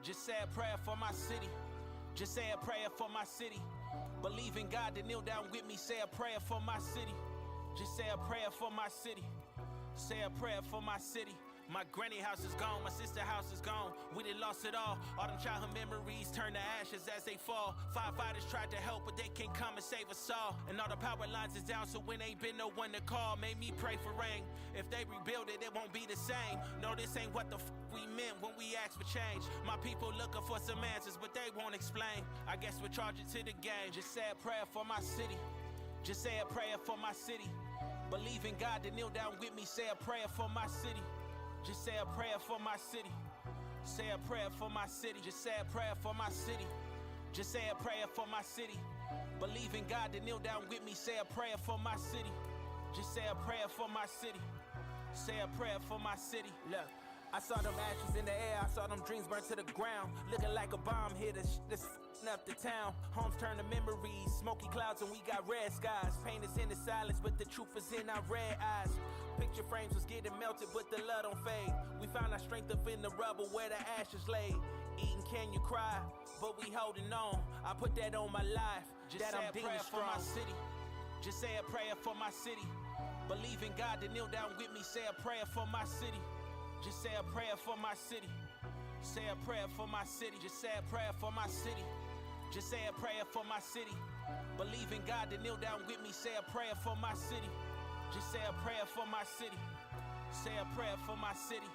Just say a prayer for my city. Just say a prayer for my city. Believe in God to kneel down with me. Say a prayer for my city. Just say a prayer for my city. Say a prayer for my city. My granny house is gone, my sister house is gone. We done lost it all them childhood memories turn to ashes as they fall. Firefighters tried to help, but they can't come and save us all. And all the power lines is down, so when ain't been no one to call. Made me pray for rain. If they rebuild it, it won't be the same. No, this ain't what the we meant when we asked for change. My people looking for some answers, but they won't explain. I guess we're charging to the game. Just say a prayer for my city. Just say a prayer for my city. Believe in God to kneel down with me. Say a prayer for my city. Just say a prayer for my city. Say a prayer for my city. Just say a prayer for my city. Just say a prayer for my city. Believe in God to kneel down with me. Say a prayer for my city. Just say a prayer for my city. Say a prayer for my city. Look, I saw them ashes in the air. I saw them dreams burn to the ground. Looking like a bomb hit us. This up the town. Homes turn to memories. Smoky clouds and we got red skies. Pain is in the silence, but the truth is in our red eyes. Picture frames was getting melted, but the love don't fade. We found our strength up in the rubble where the ashes lay. Eating, can you cry? But we holding on. I put that on my life. Just that say I'm a prayer for my city. Just say a prayer for my city. Believe in God to kneel down with me. Say a prayer for my city. Just say a prayer for my city. Say a prayer for my city. Just say a prayer for my city. Just say a prayer for my city. Believe in God to kneel down with me. Say a prayer for my city. Just say a prayer for my city. Say a prayer for my city.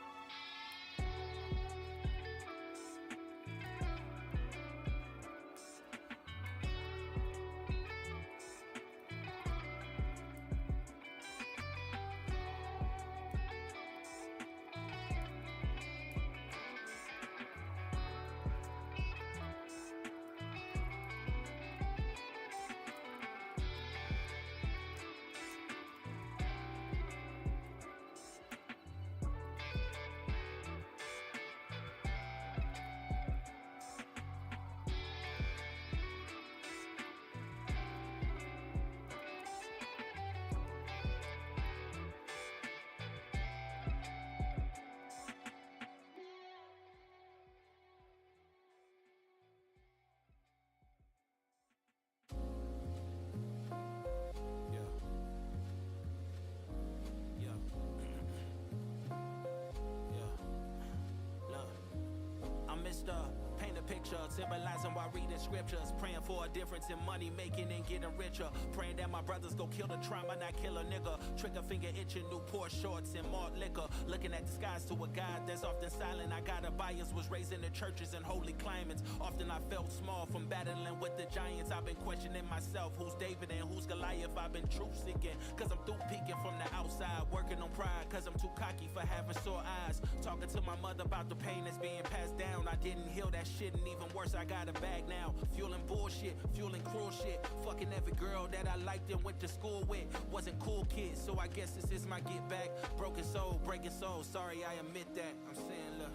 Paint a picture, symbolizing while reading scriptures. Praying for a difference in money making and getting richer. Praying that my brothers go kill the trauma, not kill a nigga. Trigger finger itching, Newport shorts and malt liquor. Looking at the skies to a God that's often silent. I got a bias, was raised in the churches and holy climates. Often I felt small from battling with the giants. I've been questioning myself, who's David and who's Goliath. I've been truth seeking, cause I'm through peeking from the outside. Working on pride, cause I'm too cocky for having sore eyes. Talking to my mother about the pain that's being passed down. I didn't heal that shit, and even worse, I got a bag now. Fueling bullshit, fueling cruel shit. Fucking every girl that I liked and went to school with. Wasn't cool kids, so I guess this is my get back. Broken soul, breaking soul, sorry I admit that. I'm saying, look.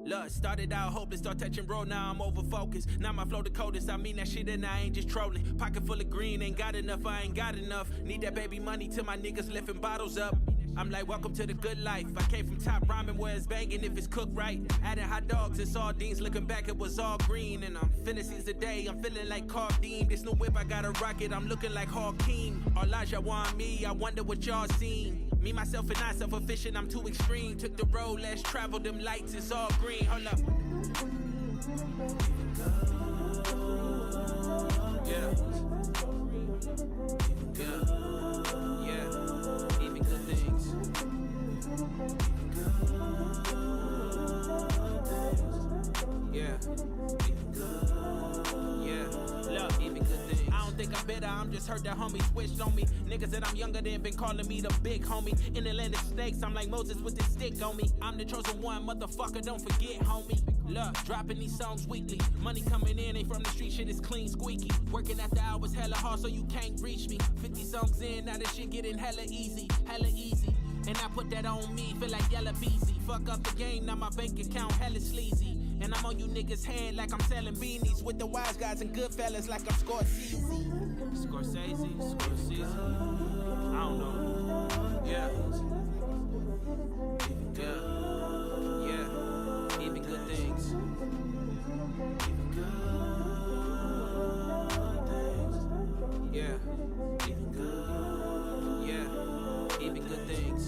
Look, started out hopeless, start touching road, now I'm over focused. Now my flow the coldest, I mean that shit and I ain't just trolling. Pocket full of green, ain't got enough, I ain't got enough. Need that baby money till my niggas lifting bottles up. I'm like, welcome to the good life. I came from top ramen where it's banging if it's cooked right. Adding hot dogs and sardines, looking back it was all green. And I'm finna seize the day, I'm feeling like Cardeem. This new whip, I got a rocket, I'm looking like Hakeem. Elijah want me, I wonder what y'all seen. Me, myself, and I, self-efficient, I'm too extreme. Took the road, less traveled, them lights, it's all green. Hold up. Yeah. Yeah. Yeah. Even good things. Yeah. Yeah. Look, even good things. I don't think I'm better, I'm just hurt that homie switched on me. Niggas that I'm younger than been calling me the big homie. In Atlantic Snakes, I'm like Moses with this stick on me. I'm the chosen one, motherfucker, don't forget, homie. Look, dropping these songs weekly. Money coming in, ain't from the street, shit is clean, squeaky. Working after hours, hella hard, so you can't reach me. 50 songs in, now this shit getting hella easy, hella easy. And I put that on me, feel like Yella Beezy. Fuck up the game, now my bank account hella sleazy. And I'm on you niggas' head like I'm selling beanies. With the wise guys and good fellas like I'm Scorsese. Scorsese. I don't know. Yeah. Even good things. Yeah. Even good things.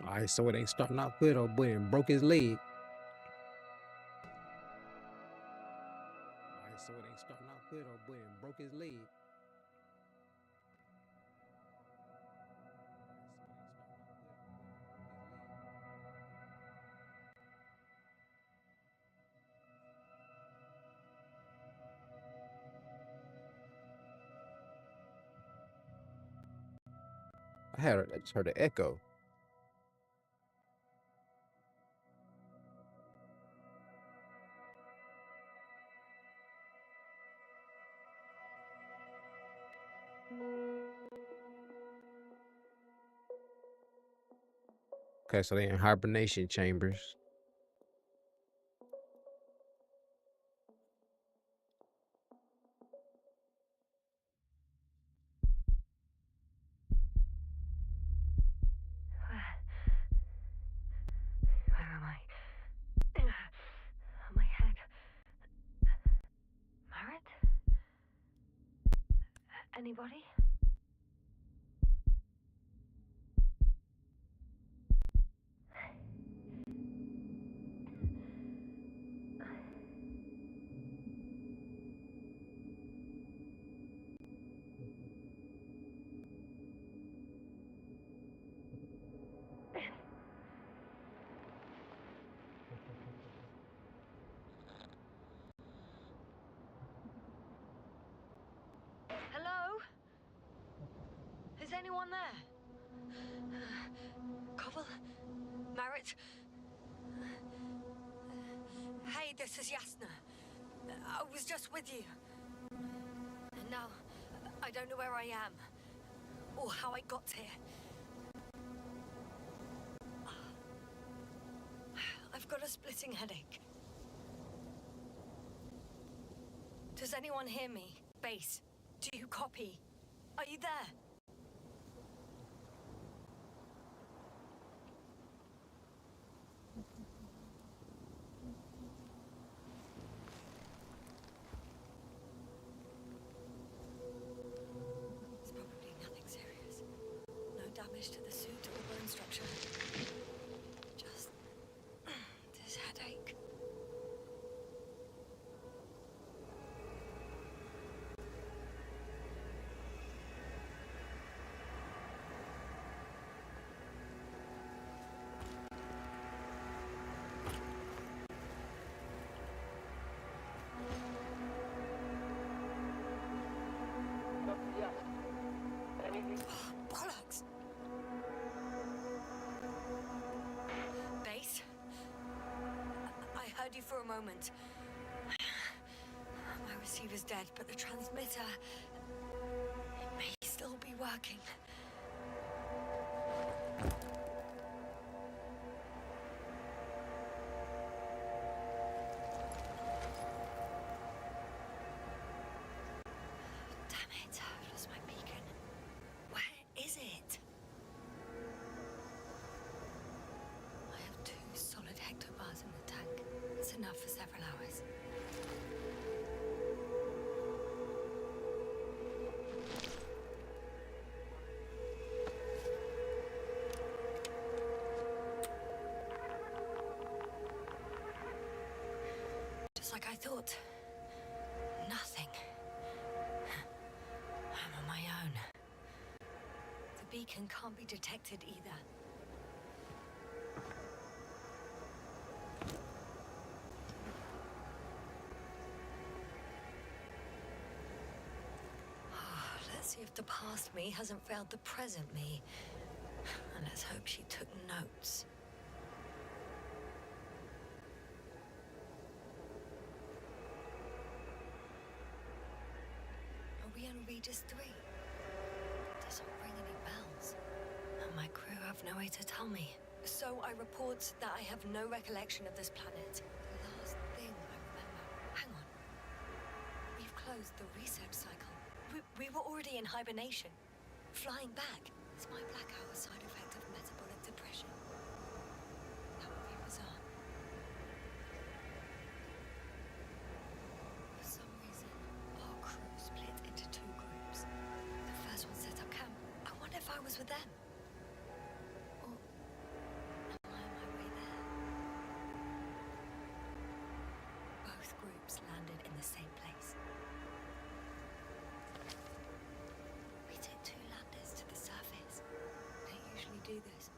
All right, so it ain't starting out good. Old boy and broke his leg. All right, so it ain't starting out good. Old boy and broke his leg. I just heard an echo. Okay, so they in hibernation chambers. Where am I? My head. Marit? Anybody? Hello? Is anyone there? Koval? Marit? Hey, this is Yasna. I was just with you. And now, I don't know where I am. Or how I got here. I've got a splitting headache. Does anyone hear me? Base, do you copy? Are you there? structure. Just this headache. Bollocks! Base? I heard you for a moment. My receiver's dead, but the transmitter... it may still be working. Damn it, I've lost my beacon. Where is it? I have 2 solid hectobars in the tank. It's enough for several hours. Just like I thought. Nothing. I'm on my own. The beacon can't be detected either. Let's see if the past me hasn't failed the present me. And let's hope she took notes. Are we on Regis 3? Doesn't ring any bells. And my crew have no way to tell me. So I report that I have no recollection of this planet. The last thing I remember... Hang on. We've closed the research cycle. We were already in hibernation. Flying back. Is my black hour a side effect of metabolic depression? That would be bizarre. For some reason, our crew split into 2 groups. The first one set up camp. I wonder if I was with them. Or am I on my way there? Both groups landed in the same place. We took 2 landers to the surface. They usually do this.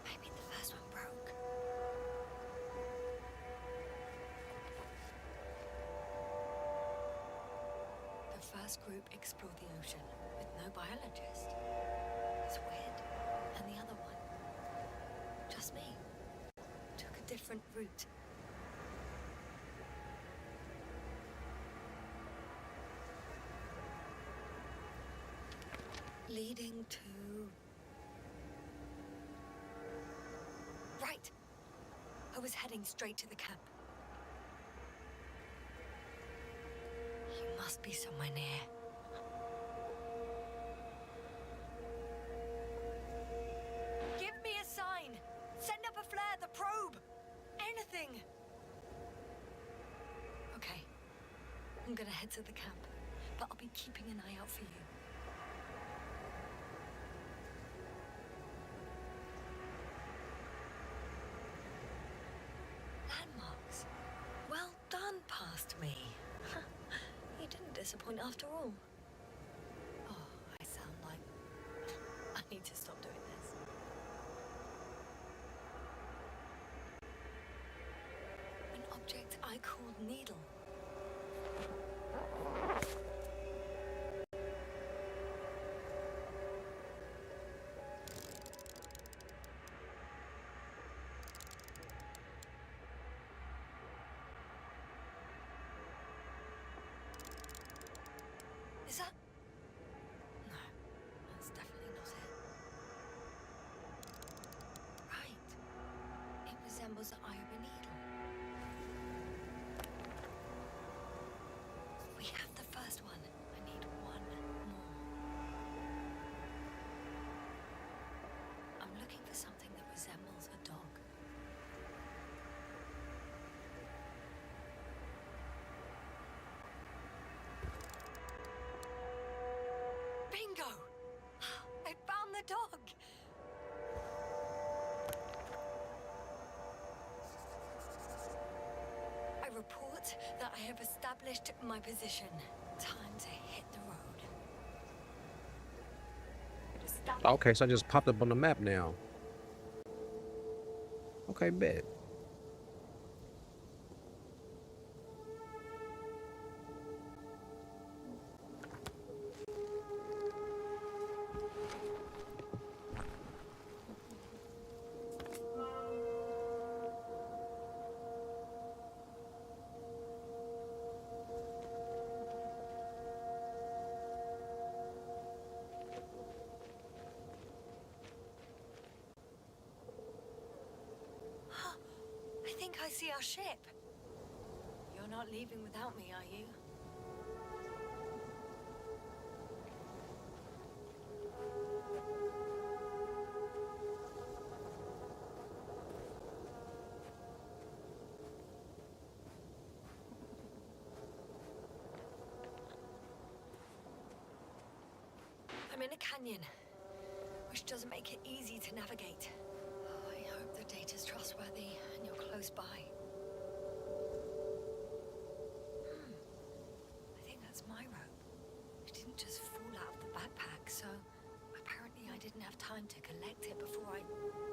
Maybe the first one broke. The first group explored the ocean with no biologist. It's weird. And the other one, just me, took a different route. Leading to... Right! I was heading straight to the camp. You must be somewhere near. Give me a sign! Send up a flare, the probe! Anything! Okay. I'm gonna head to the camp, but I'll be keeping an eye out for you. Landmarks. Well done, past me. You didn't disappoint after all. Oh, I sound like... I need to stop doing this. An object I called Needle. Is that... No, that's definitely not it. Right. It resembles the eye of a needle. We have the first one. I need one more. I'm looking for something that resembles a dog. Bingo! I found the dog! that I have established my position. Time to hit the road. Okay, so I just popped up on the map now. Okay, bet. I think I see our ship. You're not leaving without me, are you? I'm in a canyon, which doesn't make it easy to navigate. Oh, I hope the data's trustworthy and you're close by. I think that's my rope. It didn't just fall out of the backpack, so apparently I didn't have time to collect it before I fell.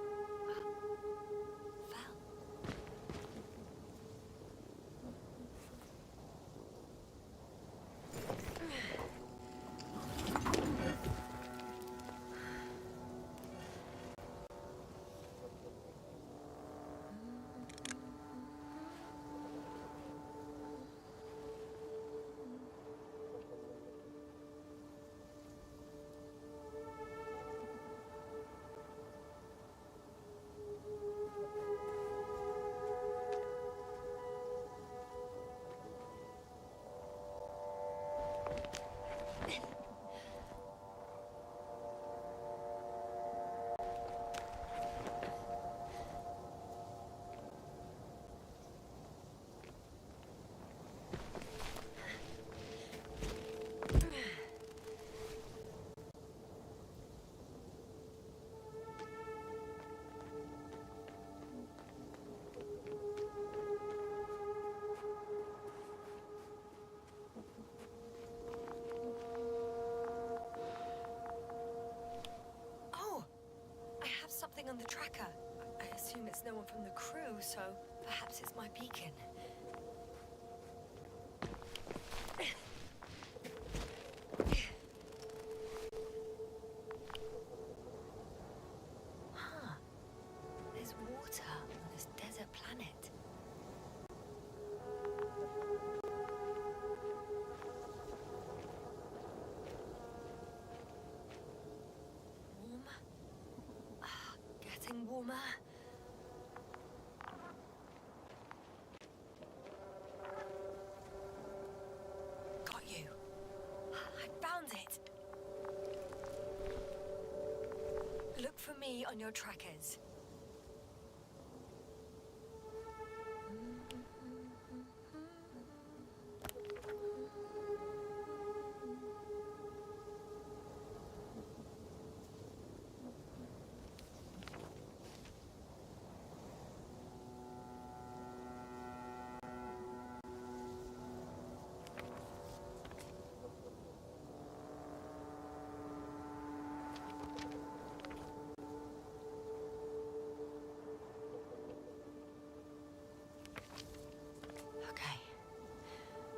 Oh, I have something on the tracker. I assume it's no one from the crew, so perhaps it's my beacon. Huh. There's water on this desert planet. Warm. Getting warmer. Got you. I found it. Look for me on your trackers. Okay.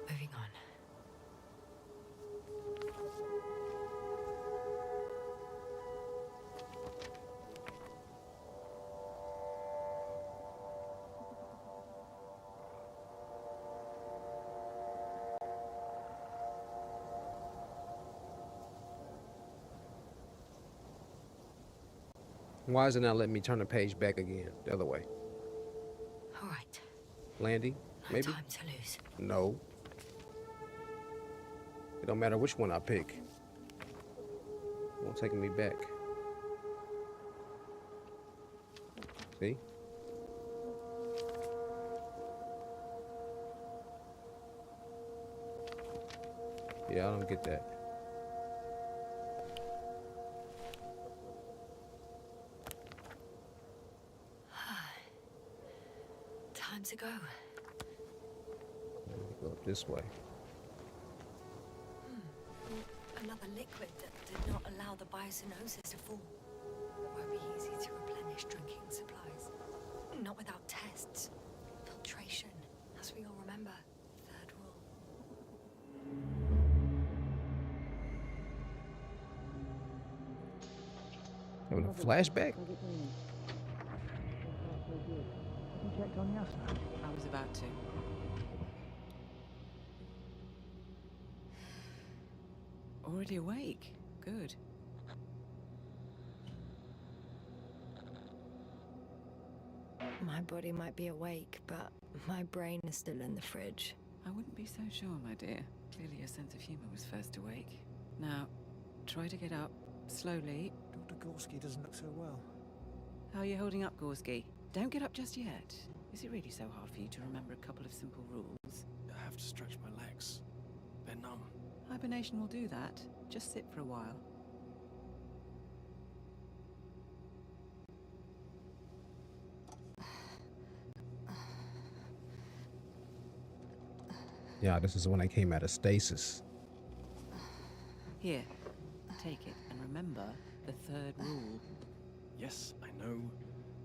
Moving on. Why is it not letting me turn the page back again? The other way. All right. Landing? No Maybe? time to lose. No. It don't matter which one I pick. It won't take me back. See? Yeah, I don't get that. Time to go. up this way. Another liquid that did not allow the biocinosis to fall. Won't be easy to replenish drinking supplies. Not without tests. Filtration, as we all remember. Third rule. Having a flashback? You checked on Yasna? I was about to. Already awake. Good. My body might be awake, but my brain is still in the fridge. I wouldn't be so sure, my dear. Clearly your sense of humor was first awake. Now, try to get up, slowly. Dr. Gorski doesn't look so well. How are you holding up, Gorski? Don't get up just yet. Is it really so hard for you to remember a couple of simple rules? I have to stretch my legs. They're numb. Hibernation will do that. Just sit for a while. Yeah, this is when I came out of stasis. Here, take it, and remember the third rule. Yes, I know.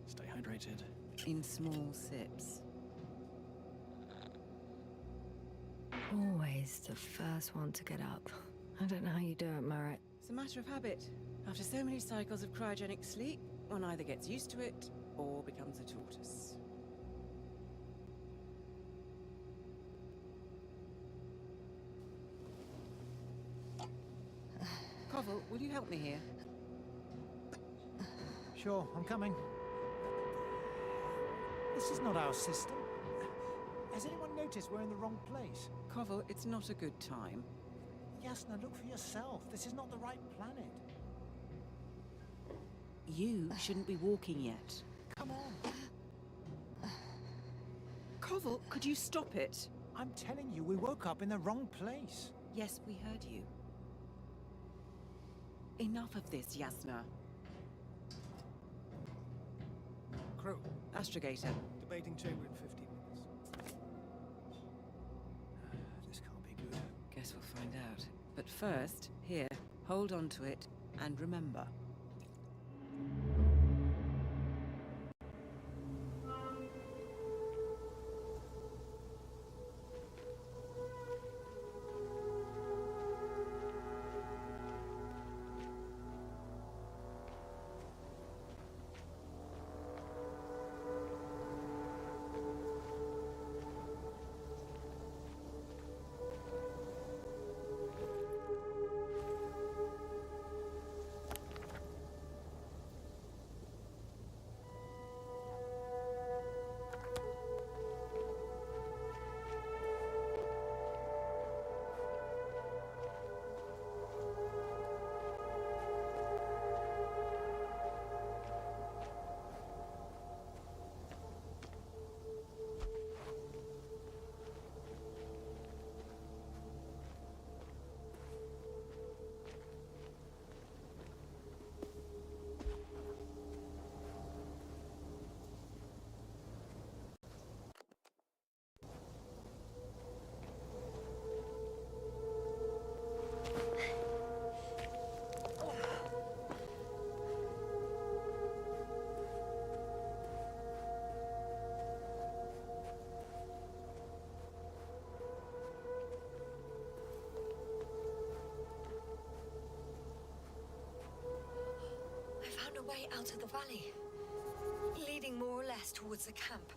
Stay hydrated. In small sips. Always the first one to get up. I don't know how you do it, Merritt. It's a matter of habit. After so many cycles of cryogenic sleep, one either gets used to it or becomes a tortoise. Koval, will you help me here? Sure, I'm coming. This is not our system. Has anyone noticed we're in the wrong place? Koval, it's not a good time. Yasna, look for yourself. This is not the right planet. You shouldn't be walking yet. Come on. Koval, could you stop it? I'm telling you, we woke up in the wrong place. Yes, we heard you. Enough of this, Yasna. Crew, Astrogator. debating chamber in 15 minutes. This can't be good. Guess we'll find out. But first, here, hold on to it, and remember. I found a way out of the valley, leading more or less towards the camp.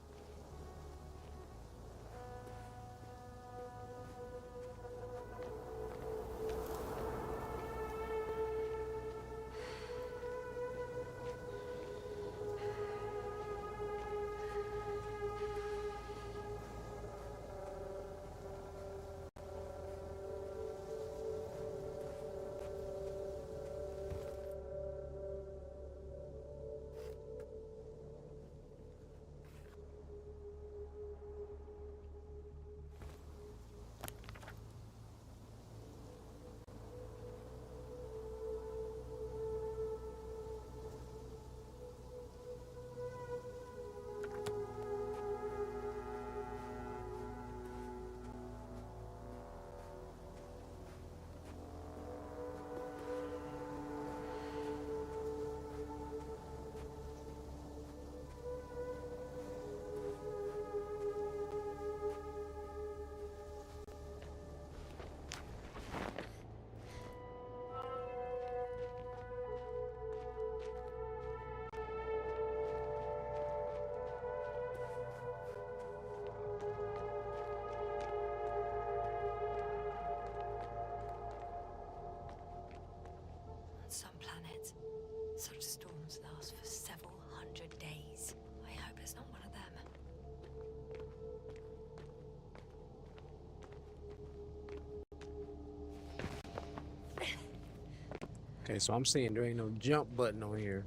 Okay, so I'm seeing there ain't no jump button on here.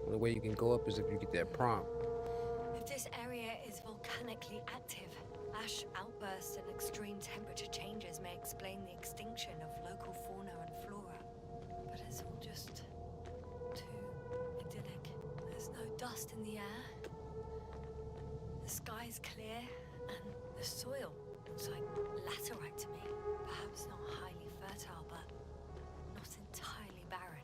The way you can go up is if you get that prompt. If this area is volcanically active, ash outbursts and extreme temperature changes may explain the extinction of local fauna and flora. But it's all just too idyllic. There's no dust in the air. The sky's clear, and the soil looks like laterite to me. Perhaps not highly fertile, but not entirely barren.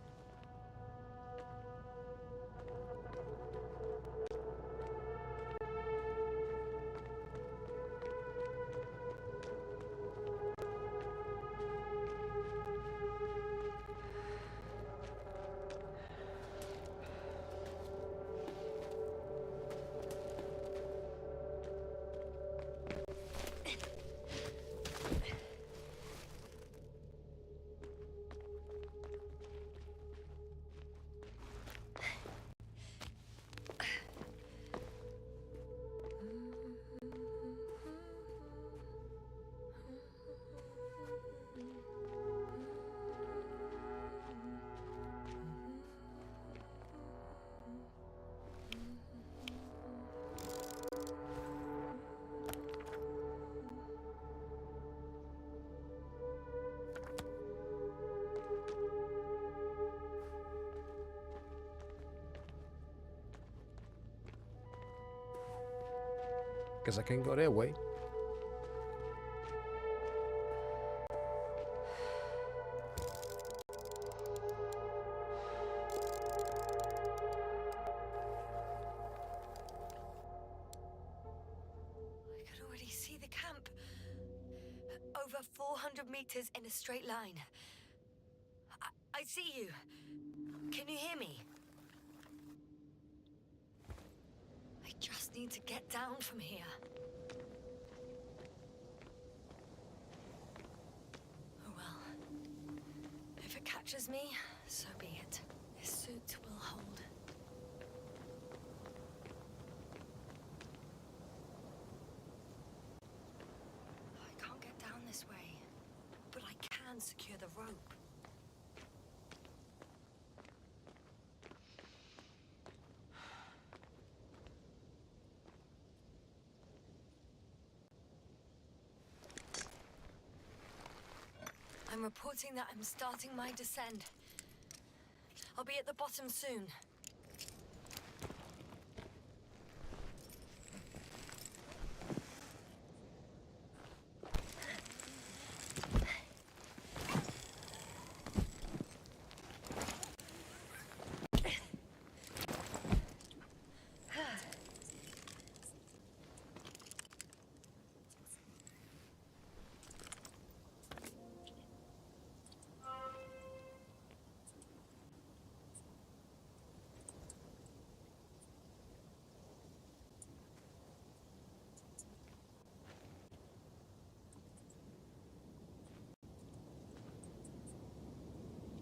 Guess I can't go that way. I could already see the camp. Over 400 meters in a straight line. I see you. Can you hear me? I just need to get down from here. Oh well. If it catches me, so be it. This suit will hold. I can't get down this way, but I can secure the rope. I'm reporting that I'm starting my descent. I'll be at the bottom soon.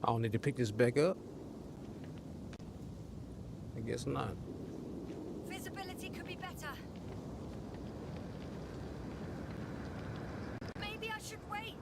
I don't need to pick this back up. I guess not. Visibility could be better. Maybe I should wait.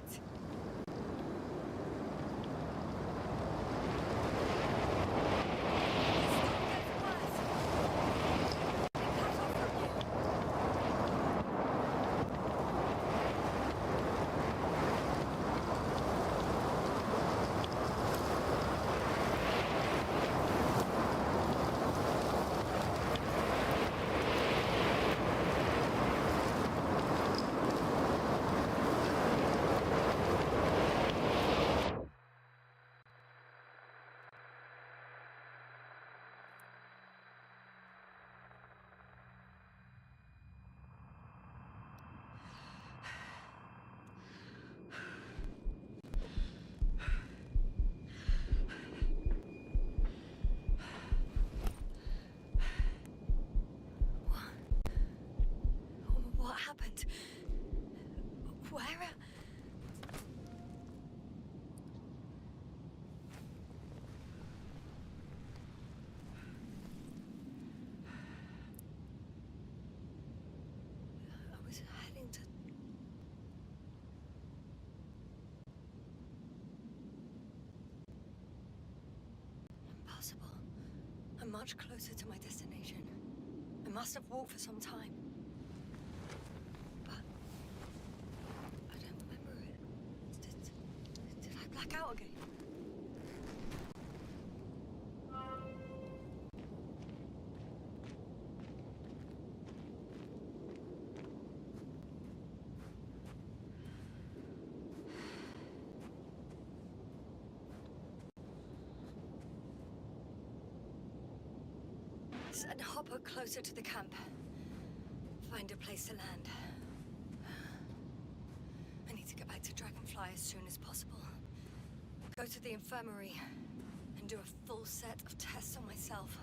Impossible. I'm much closer to my destination. I must have walked for some time. But I don't remember it. Did I black out again? Send Hopper closer to the camp. Find a place to land. I need to get back to Dragonfly as soon as possible. Go to the infirmary and do a full set of tests on myself.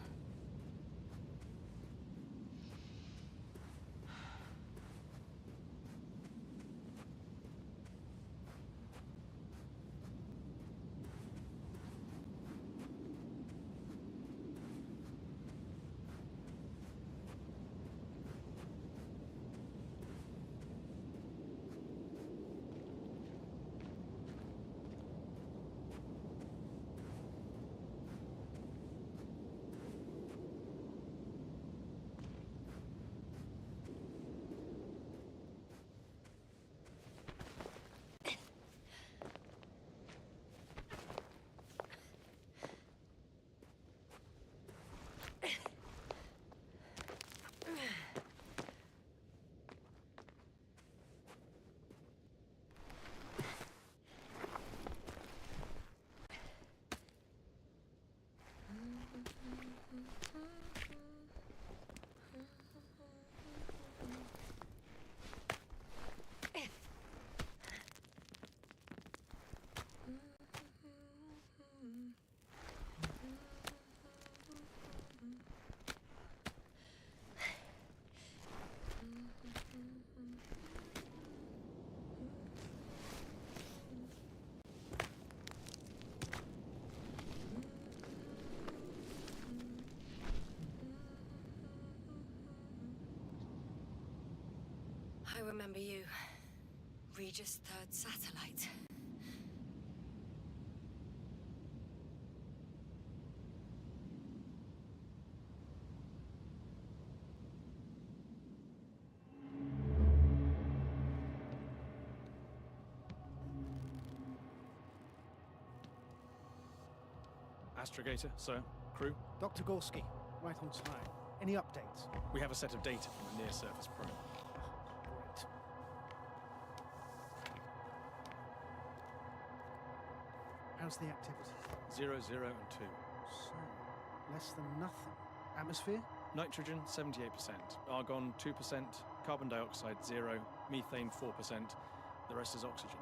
I remember you. Regis' third satellite. Astrogator, sir. Crew. Dr. Gorski, right on time. Any updates? We have a set of data from a near-surface probe. Great. How's the activity? 0, 0, and 2. So, less than nothing. Atmosphere? Nitrogen, 78%. Argon, 2%. Carbon dioxide, 0. Methane, 4%. The rest is oxygen.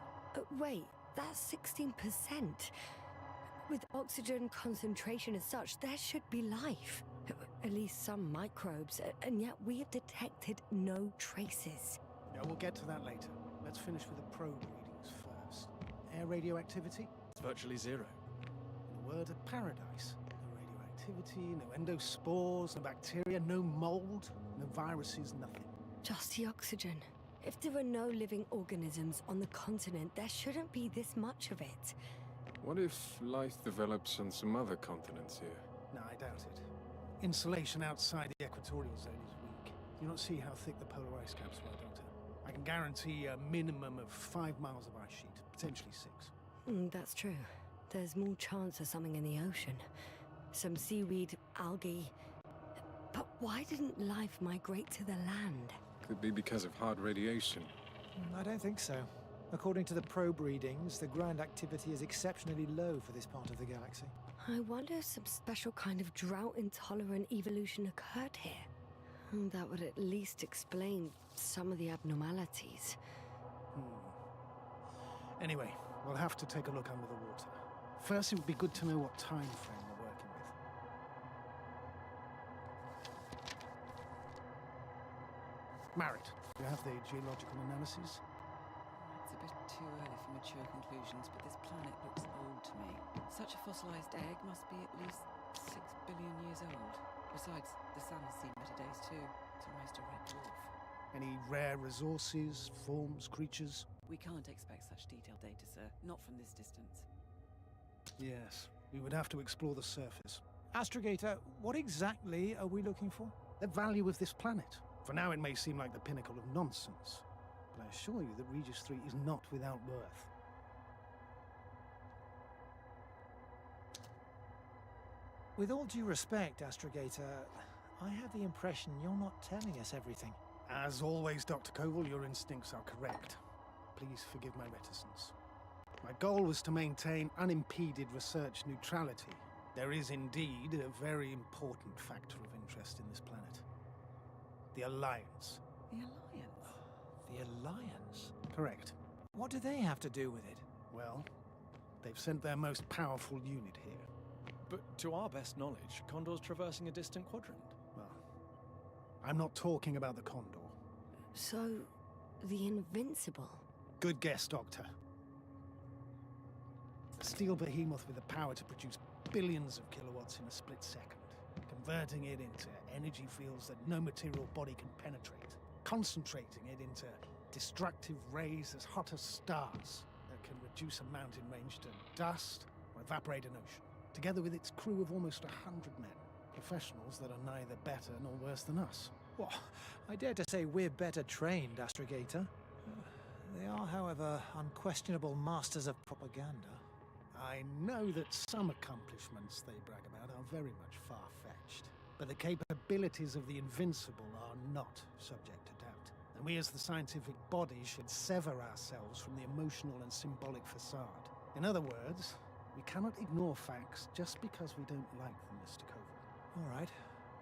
Wait, that's 16%. With oxygen concentration as such, there should be life. At least some microbes, and yet we have detected no traces. Yeah, we'll get to that later. Let's finish with the probe readings first. Air radioactivity? It's virtually 0. In a word, a paradise. No radioactivity, no endospores, no bacteria, no mold, no viruses, nothing. Just the oxygen. If there are no living organisms on the continent, there shouldn't be this much of it. What if life develops on some other continents here? No, I doubt it. Insulation outside the equatorial zone is weak. You don't see how thick the polar ice caps were, Doctor. I can guarantee a minimum of 5 miles of ice sheet, potentially 6. That's true. There's more chance of something in the ocean. Some seaweed, algae. But why didn't life migrate to the land? Could be because of hard radiation. I don't think so. According to the probe readings, the ground activity is exceptionally low for this part of the galaxy. I wonder if some special kind of drought-intolerant evolution occurred here. That would at least explain some of the abnormalities. Anyway, we'll have to take a look under the water. First, it would be good to know what time frame we're working with. Marit, do you have the geological analysis? It's a bit too early for mature conclusions, but this planet looks old to me. Such a fossilized egg must be at least 6 billion years old. Besides, the sun has seen better days too. It's almost a red dwarf. Any rare resources, forms, creatures? We can't expect such detailed data, sir. Not from this distance. Yes, we would have to explore the surface. Astrogator, what exactly are we looking for? The value of this planet. For now, it may seem like the pinnacle of nonsense, but I assure you that Regis 3 is not without worth. With all due respect, Astrogator, I have the impression you're not telling us everything. As always, Dr. Koval, your instincts are correct. Please forgive my reticence. My goal was to maintain unimpeded research neutrality. There is indeed a very important factor of interest in this planet. The Alliance. The Alliance? The Alliance? Correct. What do they have to do with it? Well, they've sent their most powerful unit here. But to our best knowledge, Condor's traversing a distant quadrant. Well, I'm not talking about the Condor. So, the Invincible. Good guess, Doctor. A steel behemoth with the power to produce billions of kilowatts in a split second, converting it into energy fields that no material body can penetrate, concentrating it into destructive rays as hot as stars that can reduce a mountain range to dust or evaporate an ocean, together with its crew of almost 100 men, professionals that are neither better nor worse than us. Well, I dare to say we're better trained, Astrogator. They are, however, unquestionable masters of propaganda. I know that some accomplishments they brag about are very much far-fetched, but the capabilities of the Invincible are not subject to doubt. And we as the scientific body should sever ourselves from the emotional and symbolic facade. In other words, we cannot ignore facts just because we don't like them, Mr. Koval. All right,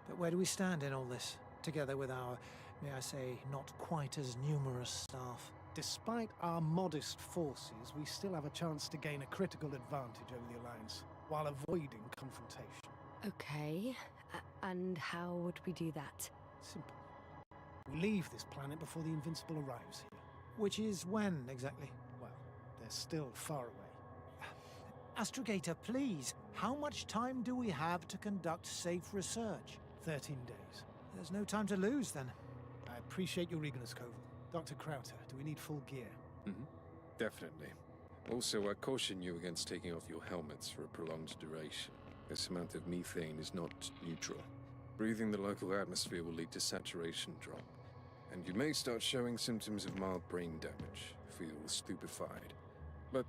but where do we stand in all this? Together with our, may I say, not quite as numerous staff. Despite our modest forces, we still have a chance to gain a critical advantage over the Alliance, while avoiding confrontation. Okay, and how would we do that? Simple. We leave this planet before the Invincible arrives here. Which is when, exactly? Well, they're still far away. Astrogator, please, how much time do we have to conduct safe research? 13 days. There's no time to lose, then. I appreciate your eagerness, Koval. Dr. Krauter, do we need full gear? Definitely. Also, I caution you against taking off your helmets for a prolonged duration. This amount of methane is not neutral. Breathing the local atmosphere will lead to saturation drop, and you may start showing symptoms of mild brain damage, feel stupefied. But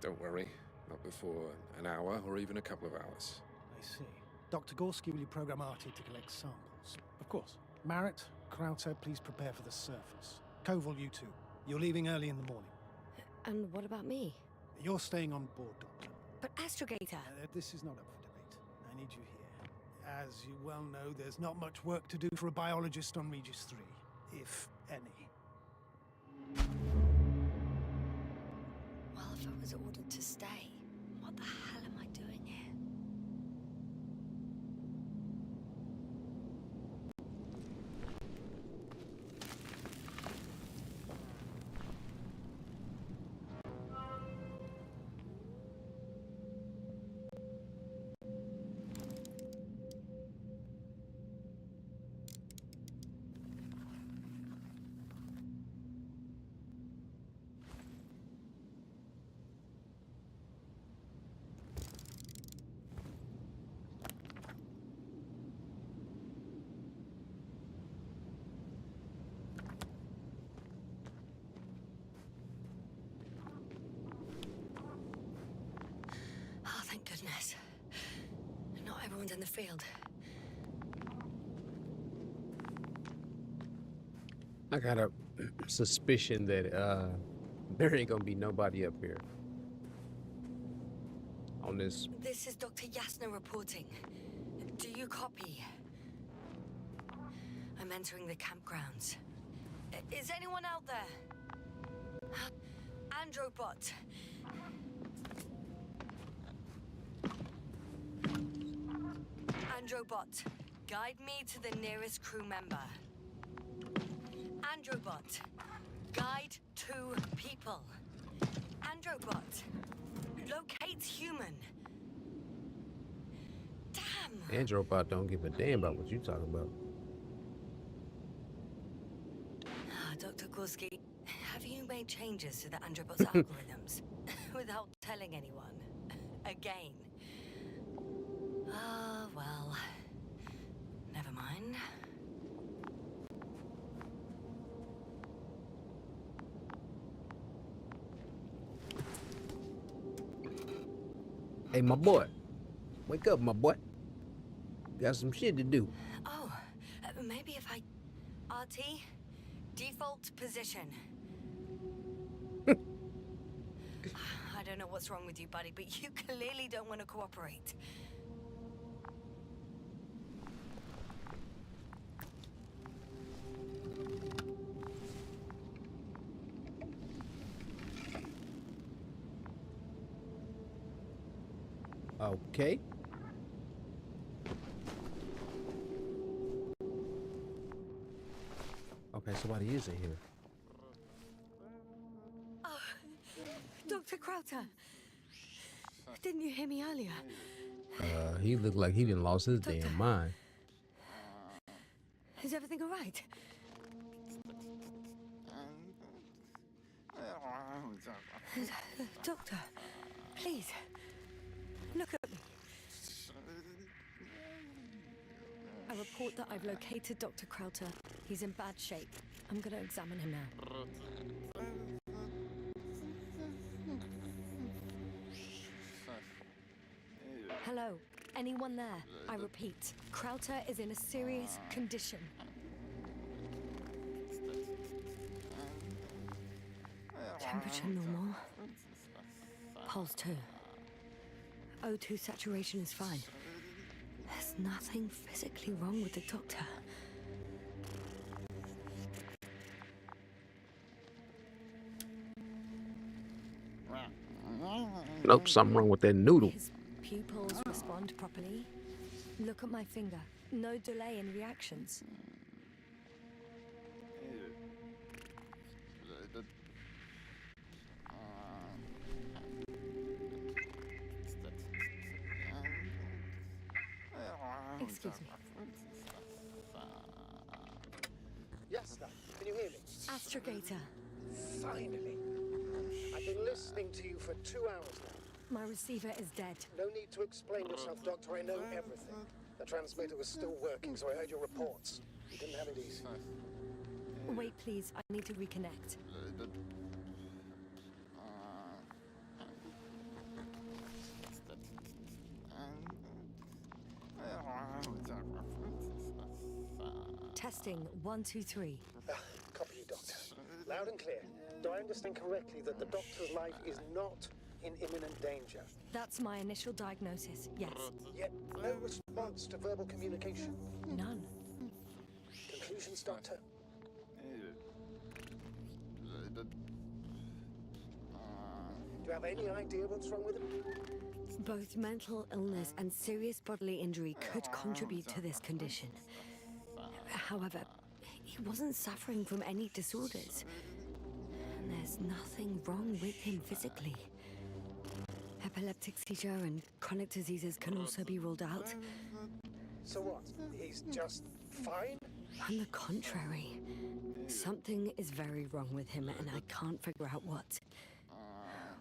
don't worry, not before an hour or even a couple of hours. I see. Dr. Gorski, will you program Artie to collect samples? Of course. Marett, Krauter, please prepare for the surface. Koval, you too. You're leaving early in the morning. And what about me? You're staying on board, Doctor. But Astrogator... This is not up for debate. I need you here. As you well know, there's not much work to do for a biologist on Regis 3, if any. Well, if I was ordered to stay, what the hell am I doing here? Oh, thank goodness. Not everyone's in the field. I got a suspicion that there ain't gonna be nobody up here on this. This is Dr. Yasna reporting. Do you copy? I'm entering the campgrounds. Is anyone out there? Androbot. Androbot, guide me to the nearest crew member. Androbot, guide 2 people. Androbot, locate human. Damn! Androbot don't give a damn about what you talking about. Dr. Gorski, have you made changes to the Androbot's algorithms without telling anyone? Again. Ah, well. Never mind. Hey, my boy. Wake up, my boy. Got some shit to do. Oh, maybe if I... RT? Default position. I don't know what's wrong with you, buddy, but you clearly don't want to cooperate. Okay. Okay, somebody is in here. Oh, Dr. Crowther. Didn't you hear me earlier? He looked like he done lost his damn mind. Is everything all right? Doctor, please, look at me. I report that I've located Dr. Crowther. He's in bad shape. I'm gonna examine him now. Hello? Anyone there? I repeat, Crowther is in a serious condition. Temperature normal. Pulse 2. O2 saturation is fine. There's nothing physically wrong with the doctor. Nope, something wrong with that noodle. His pupils respond properly. Look at my finger. No delay in reactions. Excuse me. Yes, sir. Can you hear me? Astrogator. Finally. I've been listening to you for 2 hours now. My receiver is dead. No need to explain yourself, Doctor. I know everything. The transmitter was still working, so I heard your reports. You didn't have it easy. Wait, please. I need to reconnect. Testing 1, 2, 3. Copy you, Doctor. Loud and clear. Do I understand correctly that the Doctor's life is not in imminent danger? That's my initial diagnosis, yes. Yet no response to verbal communication? None. Conclusions, Doctor? Do you have any idea what's wrong with him? Both mental illness and serious bodily injury could contribute to this condition. However, he wasn't suffering from any disorders. And there's nothing wrong with him physically. Epileptic seizure and chronic diseases can also be ruled out. So what? He's just fine? On the contrary, something is very wrong with him and I can't figure out what.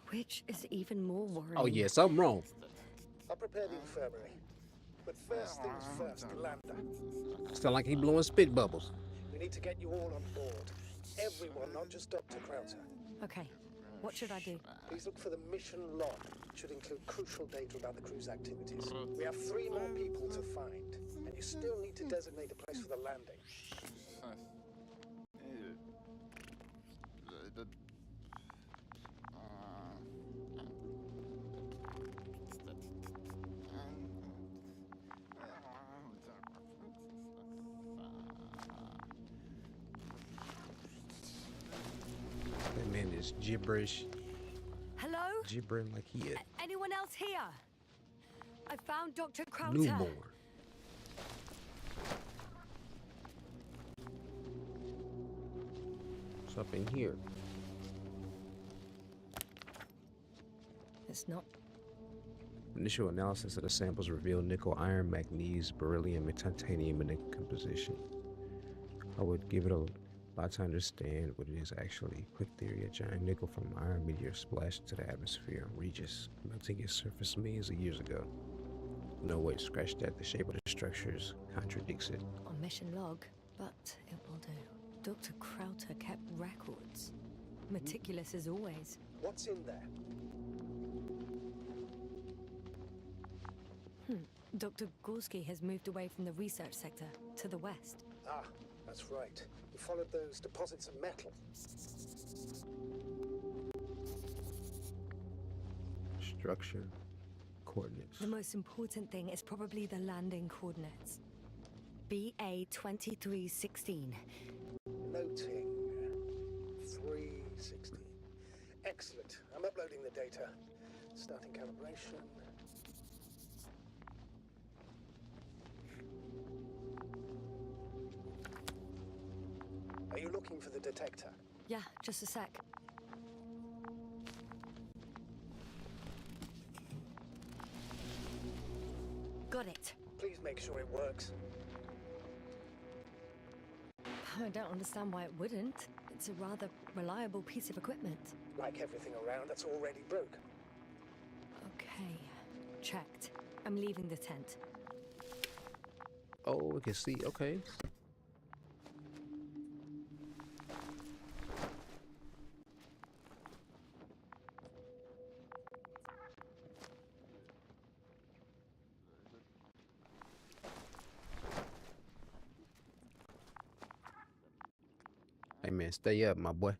Which is even more worrying. Oh yeah, something wrong. I'll prepare the infirmary. But first things first, Yolanda. Sound like he blowing spit bubbles. We need to get you all on board. Everyone, not just Dr. Crowther. Okay, what should I do? Please look for the mission log. It should include crucial data about the crew's activities. We have 3 more people to find, and you still need to designate a place for the landing. That man is gibberish. Hello? Gibbering like he is Anyone else here? I found Dr. Crowther. newborn. What's up in here? It's not. Initial analysis of the samples revealed nickel, iron, manganese, beryllium, and titanium in the composition. I would give it a lot to understand what it is actually. Quick theory: a giant nickel from an iron meteor splashed into the atmosphere on Regis, melting its surface millions of years ago. No way, scratch that. The shape of the structures contradicts it. On mission log, but it will do. Dr. Krauter kept records. Meticulous as always. What's in there? Dr. Gorski has moved away from the research sector to the west. Ah, that's right. He followed those deposits of metal. Structure, coordinates. The most important thing is probably the landing coordinates. BA 2316. Noting 316. Excellent. I'm uploading the data. Starting calibration. Are you looking for the detector? Yeah, just a sec. Got it. Please make sure it works. I don't understand why it wouldn't. It's a rather reliable piece of equipment. Like everything around that's already broke. Okay, checked. I'm leaving the tent. Oh, we can see. Okay. Hey man, stay up, my boy.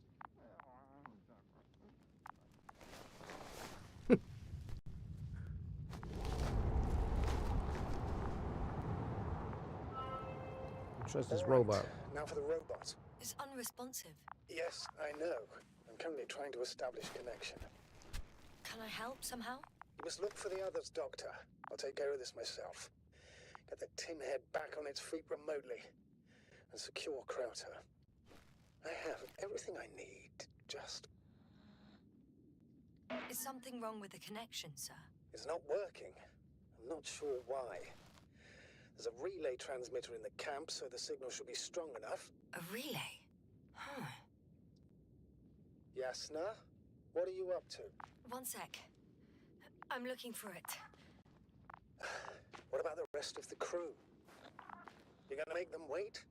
Trust this All right, robot. now for the robot. It's unresponsive. Yes, I know. I'm currently trying to establish connection. Can I help somehow? You must look for the others, Doctor. I'll take care of this myself. Get the tin head back on its feet remotely. And secure Krauter. I have everything I need. Just... Is something wrong with the connection, sir? It's not working. I'm not sure why. There's a relay transmitter in the camp, so the signal should be strong enough. A relay? Huh. Yasna? What are you up to? One sec. I'm looking for it. What about the rest of the crew? You gonna make them wait?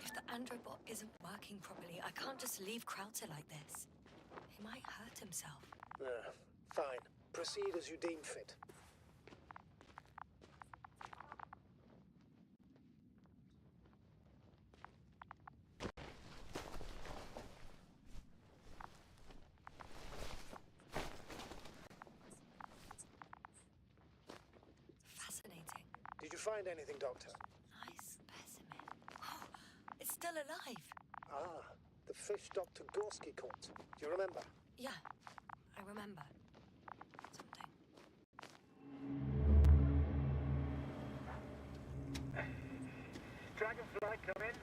If the Androbot isn't working properly, I can't just leave Krauter like this. He might hurt himself. Fine. Proceed as you deem fit. Fascinating. Did you find anything, Doctor? Nice specimen. Oh, it's still alive. Ah, the fish Dr. Gorski caught. Do you remember? Yeah, I remember. Something. Dragonfly, come in.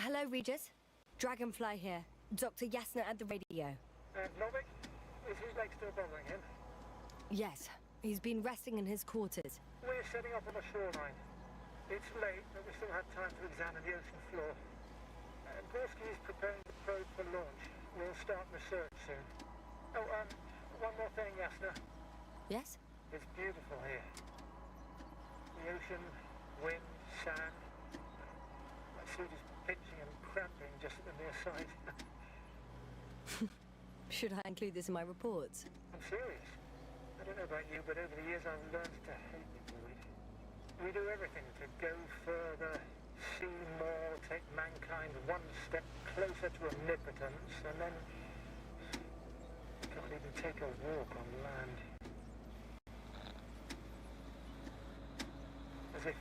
Hello, Regis. Dragonfly here. Dr. Yasna at the radio. Novik, is his leg still bothering him? Yes, he's been resting in his quarters. We're setting up on the shoreline. It's late, but we still have time to examine the ocean floor. Gorski is preparing the probe for launch. We'll start research soon. Oh, one more thing, Yasna. Yes? It's beautiful here. The ocean, wind, sand. My suit is pinching and cramping just at the near side. Should I include this in my reports? I'm serious. I don't know about you, but over the years I've learned to hate the void. We do everything to go further, see more, take mankind one step closer to omnipotence, and then we can't even take a walk on land. As if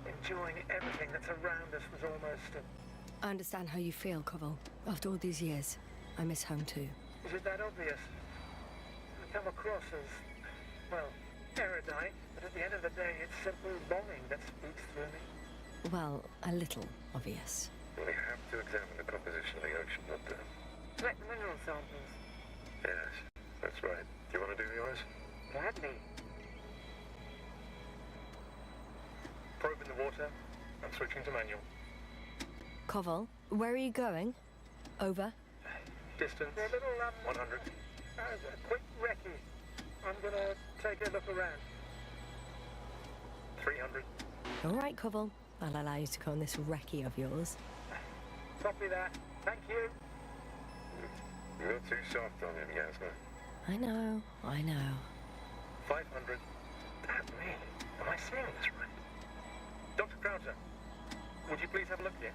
enjoying everything that's around us was almost a... I understand how you feel, Koval. After all these years, I miss home too. Is it that obvious? I come across as, well, erudite, but at the end of the day, it's simple longing that speaks through me. Well, a little obvious. We have to examine the composition of the ocean, Doctor. Collect mineral samples. Yes, that's right. Do you want to do yours? Gladly. Probe in the water. I'm switching to manual. Koval, where are you going? Over. Distance, A little, 100. a quick recce. gonna take a look around. 300. All right, Koval. I'll allow you to go on this recce of yours. Copy that. Thank you. You're too soft on him, Yasna. I know, I know. 500. Damn me. Am I saying this right? Dr. Krauser, would you please have a look here?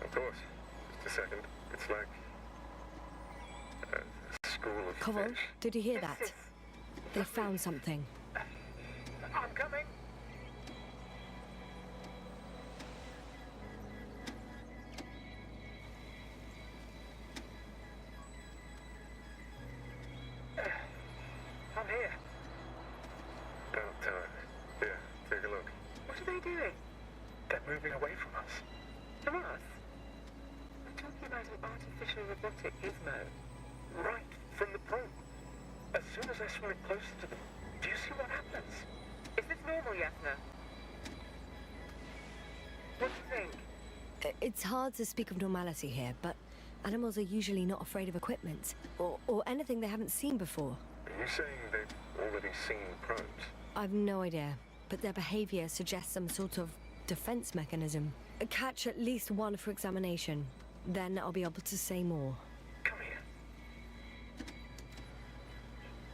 Of course. Just a second. It's like a school of Koval, fish. did you hear that? They found something. I'm coming. I'm here. About time. Here, take a look. What are they doing? They're moving away from us. From us? I'm talking about an artificial robotic gizmo. Right from the probe. As soon as I swing it closer to them, do you see what happens? Is this normal, Yasna? What do you think? It's hard to speak of normality here, but animals are usually not afraid of equipment, or anything they haven't seen before. Are you saying they've already seen probes? I've no idea, but their behavior suggests some sort of defense mechanism. Catch at least one for examination, then I'll be able to say more. Come here.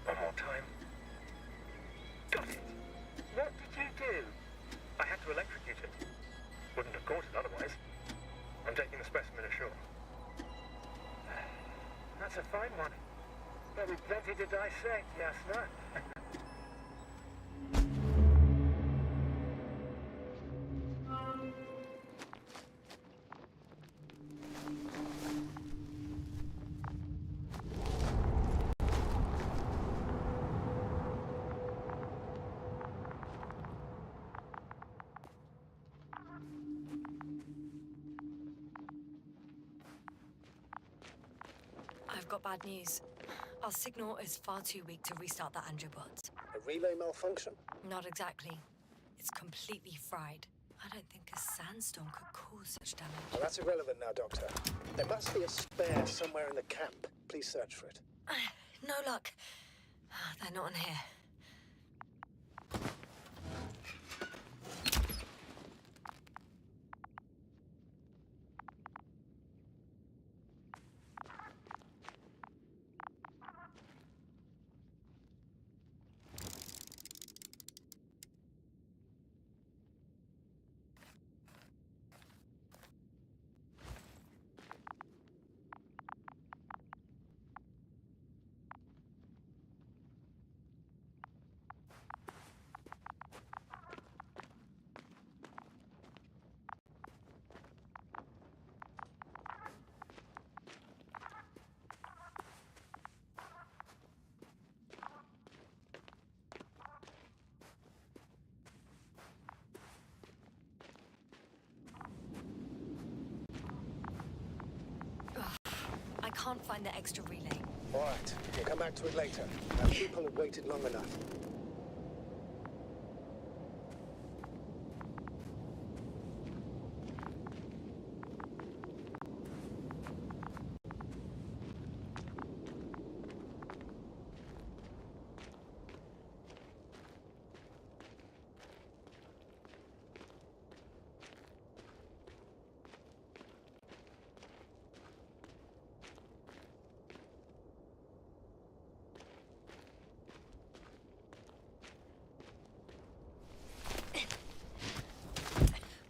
One more time. Got it. What did you do? I had to electrocute it. Wouldn't have caught it otherwise. I'm taking the specimen ashore. That's a fine one. There'll be plenty to dissect, Yasna. I've got bad news. Our signal is far too weak to restart the Androbot. A relay malfunction? Not exactly. It's completely fried. I don't think a sandstorm could cause such damage. Well, that's irrelevant now, Doctor. There must be a spare somewhere in the camp. Please search for it. No luck. They're not in here. I can't find the extra relay. All right, we'll come back to it later. Our people have waited long enough.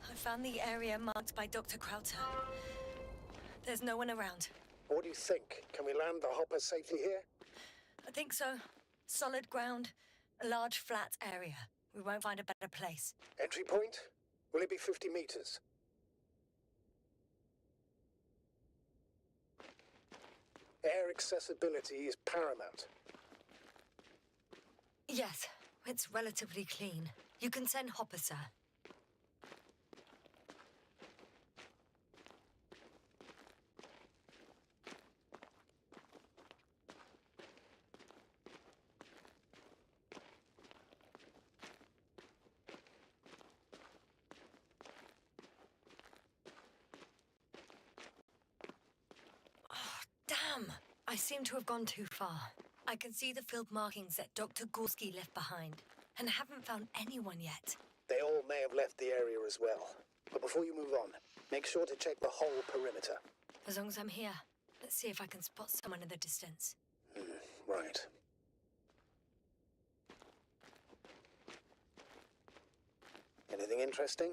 I found the area marked by Dr. Krauter. There's no one around. What do you think? Can we land the hopper safely here? I think so. Solid ground, a large flat area. We won't find a better place. Entry point? Will it be 50 meters? Air accessibility is paramount. Yes, it's relatively clean. You can send Hopper, sir. Oh, damn! I seem to have gone too far. I can see the field markings that Dr. Gorski left behind, and haven't found anyone yet. They all may have left the area as well. But before you move on, make sure to check the whole perimeter. As long as I'm here, let's see if I can spot someone in the distance. Right. Anything interesting?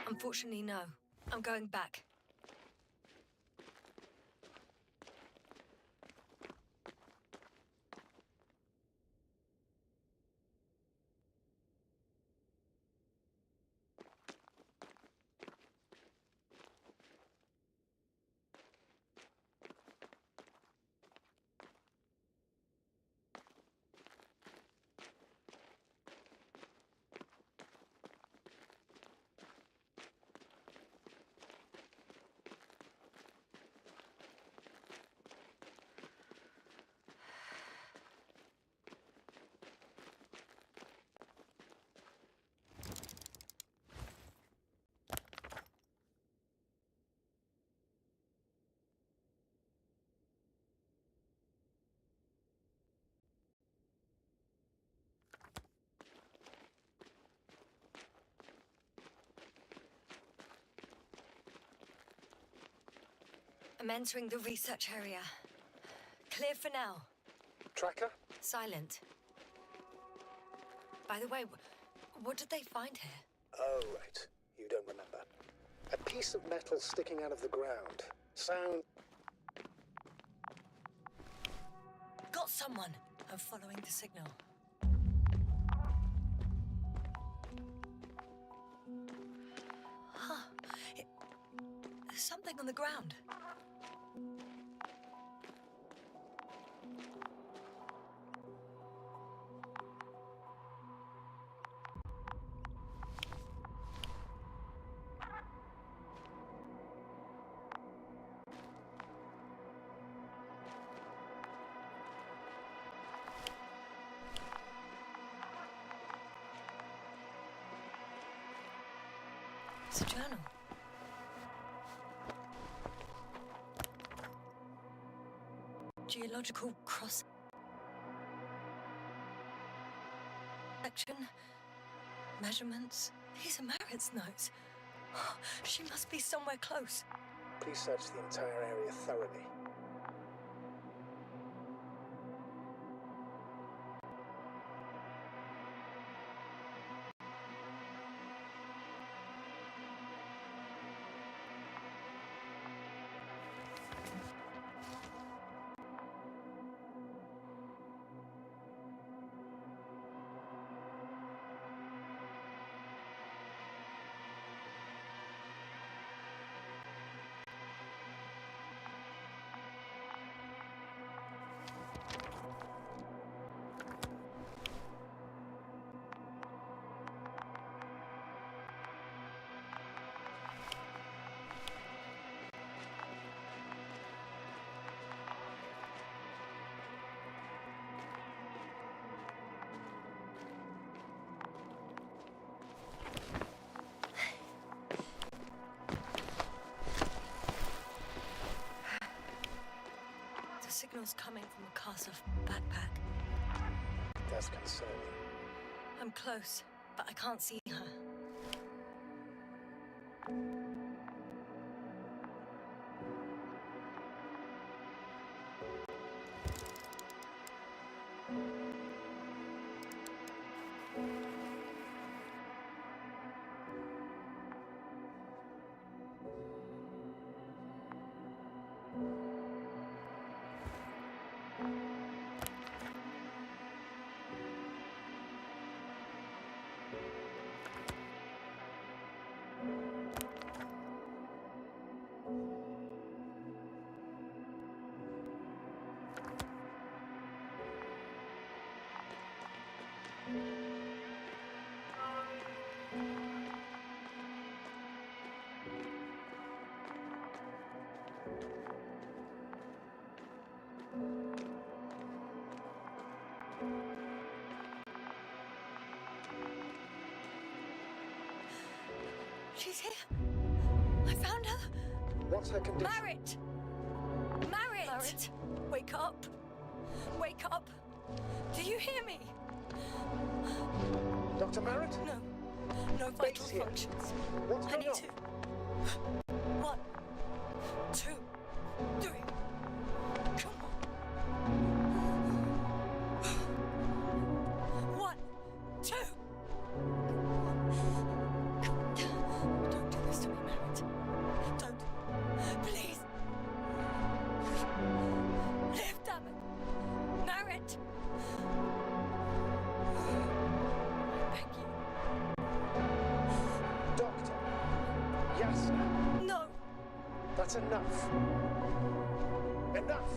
Unfortunately, no. I'm going back. I'm entering the research area. Clear for now. Tracker? Silent. By the way, what did they find here? Oh, right. You don't remember. A piece of metal sticking out of the ground. Sound... Got someone. I'm following the signal. Huh. There's something on the ground. It's a journal. Geological cross section, measurements. These are Marit's notes. She must be somewhere close. Please search the entire area thoroughly. The signal's coming from a Kasov backpack. That's concerning. I'm close, but I can't see her. She's here. I found her. What's her condition? Marit! Marit! Marit, wake up. Wake up. Do you hear me? Dr. Marit? No. No vital functions. What's I going need on? to. 1, 2, 3. Come on. 1, 2. Don't do this to me, Marit. Don't. Please. Live, damn it. Marit. I beg you. Doctor. Yes. No. That's enough. Enough.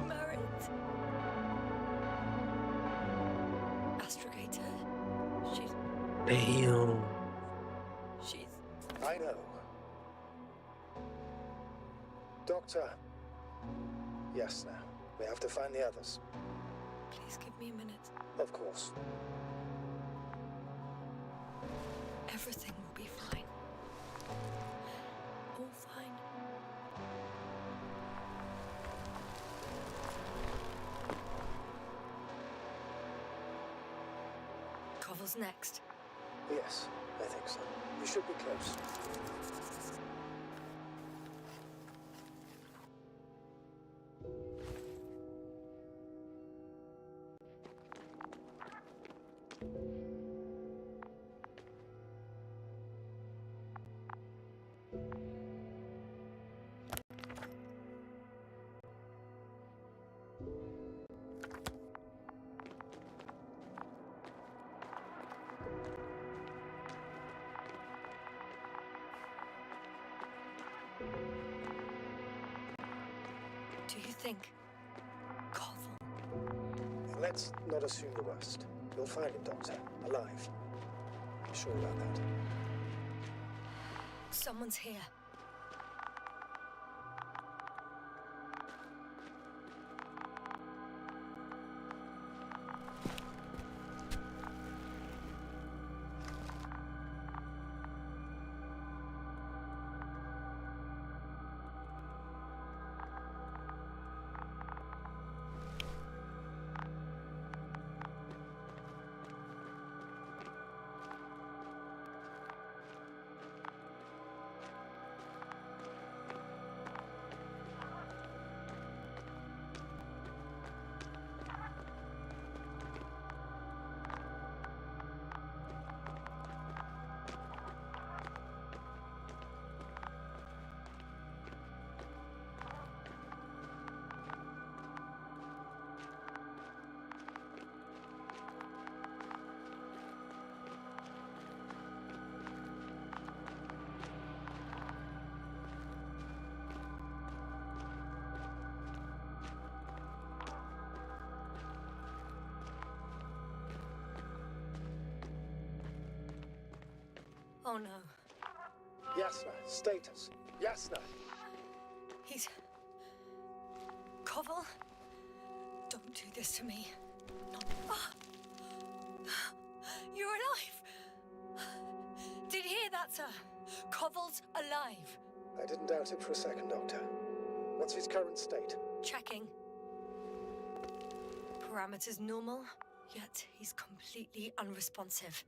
Marit. Astrogator. Damn. She's. I know. Doctor. Yes, now. We have to find the others. Please give me a minute. Of course. Everything will be fine. All fine. Koval's next. Yes, I think so. We should be close. Do you think? Koval. Let's not assume the worst. You'll find him, Doctor. Alive. I'm sure about that. Someone's here. Oh no. Yasna, status. Yasna. He's... Koval? Don't do this to me. Not... Ah! You're alive! Did you hear that, sir? Koval's alive. I didn't doubt it for a second, Doctor. What's his current state? Checking. Parameters normal, yet he's completely unresponsive.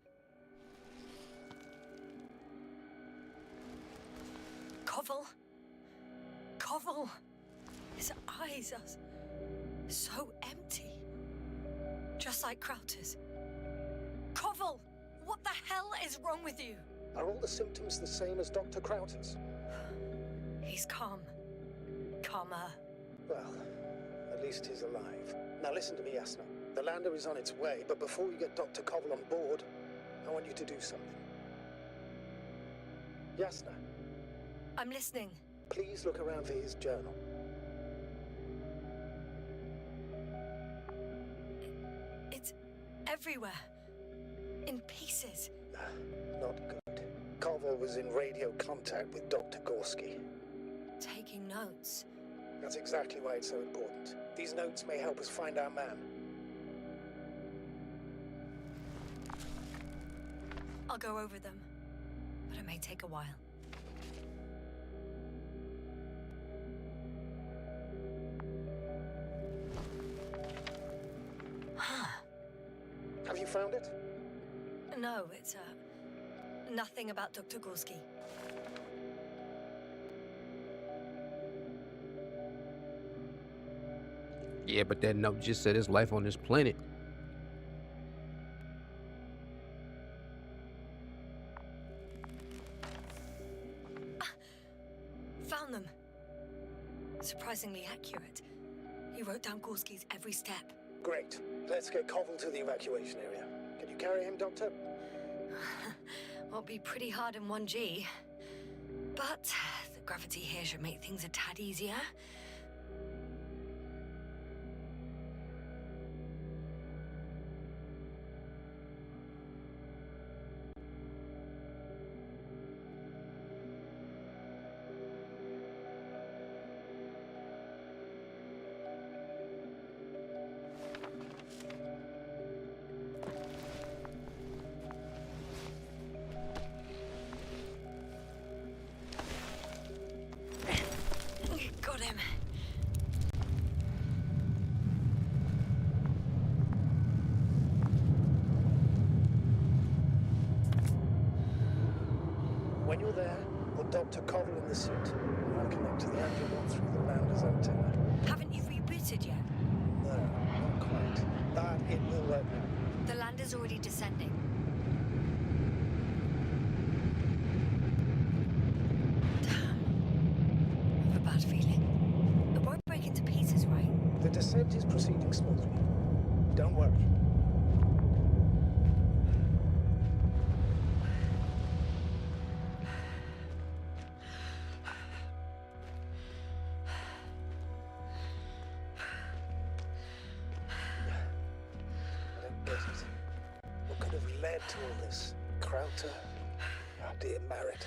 Koval? Koval! His eyes are so empty. Just like Krauter's. Koval! What the hell is wrong with you? Are all the symptoms the same as Dr. Krauter's? He's calm. Calmer. Well, at least he's alive. Now listen to me, Yasna. The lander is on its way, but before you get Dr. Koval on board, I want you to do something. Yasna. I'm listening. Please look around for his journal. It's everywhere. In pieces. Not good. Koval was in radio contact with Dr. Gorski. Taking notes. That's exactly why it's so important. These notes may help us find our man. I'll go over them, but it may take a while. Have you found it? No, it's, nothing about Dr. Gorski. Yeah, but that note just said his life on this planet. Found them. Surprisingly accurate. He wrote down Gorski's every step. Great. Let's get Koval to the evacuation area. Can you carry him, Doctor? Won't be pretty hard in 1G. But the gravity here should make things a tad easier. Got him. When you're there, put Dr. Koval in the suit. I'll connect to the Andromod through the Lander's antenna. Haven't you rebooted yet? No, not quite. But it will work now. The lander's already descending. Damn. I have a bad feeling. It won't break into pieces, right? The descent is proceeding smoothly. Don't worry. I don't get it. What could have led to all this? Krauter, our dear Marit,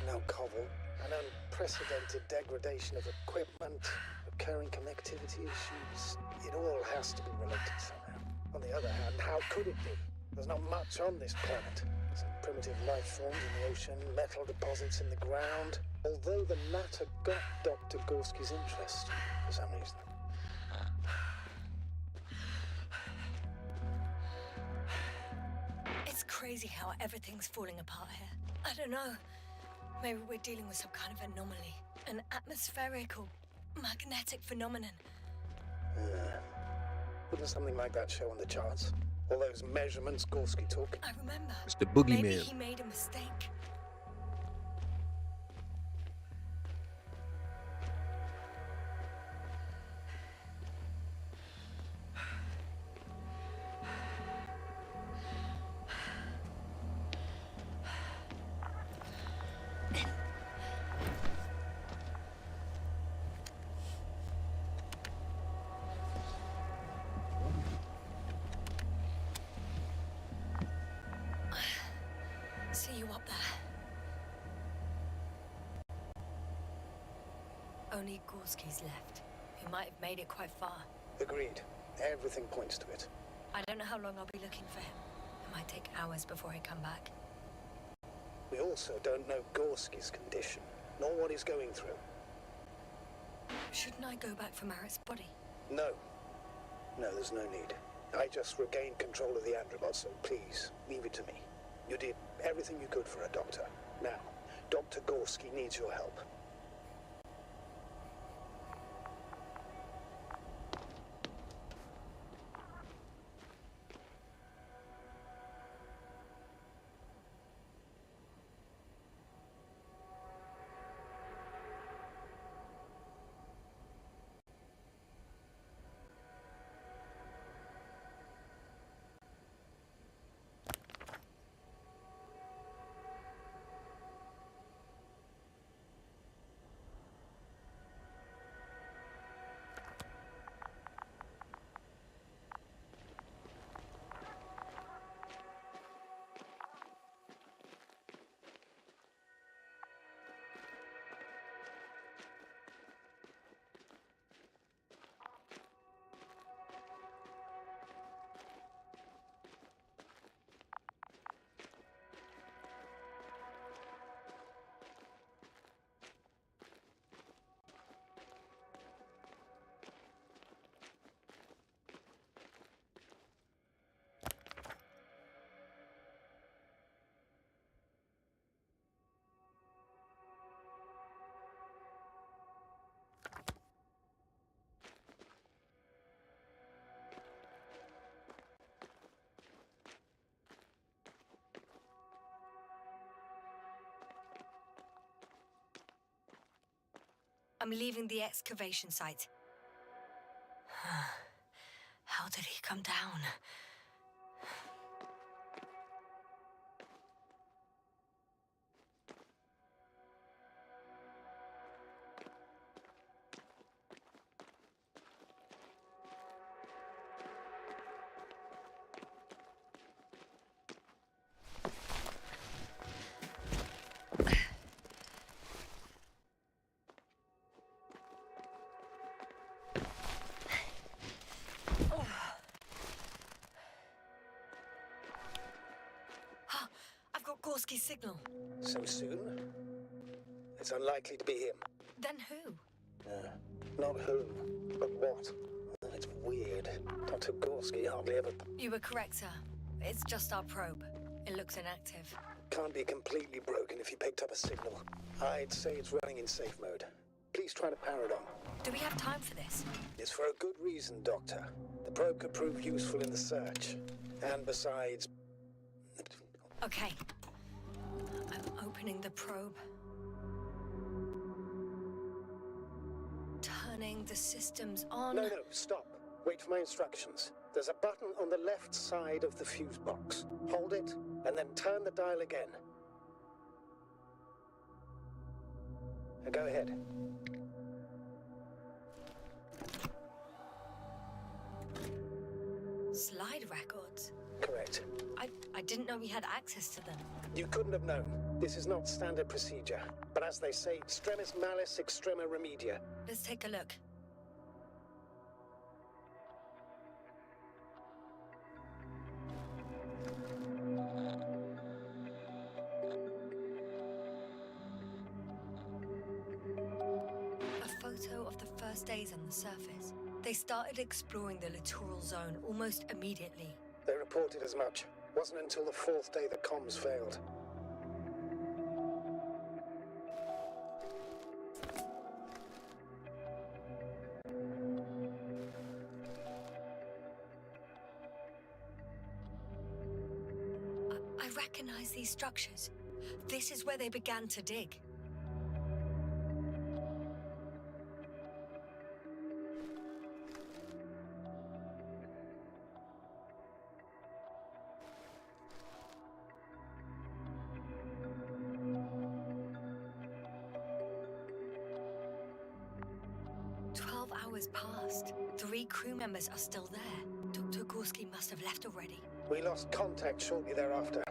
now Koval, an unprecedented degradation of equipment, recurring connectivity issues. It all has to be related somehow. On the other hand, how could it be? There's not much on this planet. Some primitive life forms in the ocean, metal deposits in the ground. Although the latter got Dr. Gorski's interest for some reason. It's crazy how everything's falling apart here. I don't know. Maybe we're dealing with some kind of anomaly. An atmospheric or magnetic phenomenon. Wouldn't something like that show on the charts? All those measurements Gorski took? I remember. It's the Maybe boogeyman. he made a mistake. See you up there. Only Gorski's left. He might have made it quite far. Agreed. Everything points to it. I don't know how long I'll be looking for him. It might take hours before I come back. We also don't know Gorski's condition, nor what he's going through. Shouldn't I go back for Marit's body? No. No, there's no need. I just regained control of the Andromod, so please, leave it to me. You did everything you could for a doctor. Now, Dr. Gorski needs your help. leaving the excavation site. How did he come down? I've got Gorski's signal. So soon? It's unlikely to be him. Then who? Not who, but what. It's weird. Dr. Gorski hardly ever... You were correct, sir. It's just our probe. It looks inactive. Can't be completely broken if you picked up a signal. I'd say it's running in safe mode. Please try to power it on. Do we have time for this? It's for a good reason, Doctor. The probe could prove useful in the search. And besides... Okay. I'm opening the probe. Turning the systems on. No, stop. Wait for my instructions. There's a button on the left side of the fuse box. Hold it, and then turn the dial again. Now go ahead. Slide records? Correct. I didn't know we had access to them. You couldn't have known. This is not standard procedure. But as they say, extremis malice, extrema remedia. Let's take a look. A photo of the first days on the surface. They started exploring the littoral zone almost immediately. They reported as much. Wasn't until the fourth day that comms failed. I recognize these structures. This is where they began to dig. Hours passed. 3 crew members are still there. Dr. Gorski must have left already. We lost contact shortly thereafter.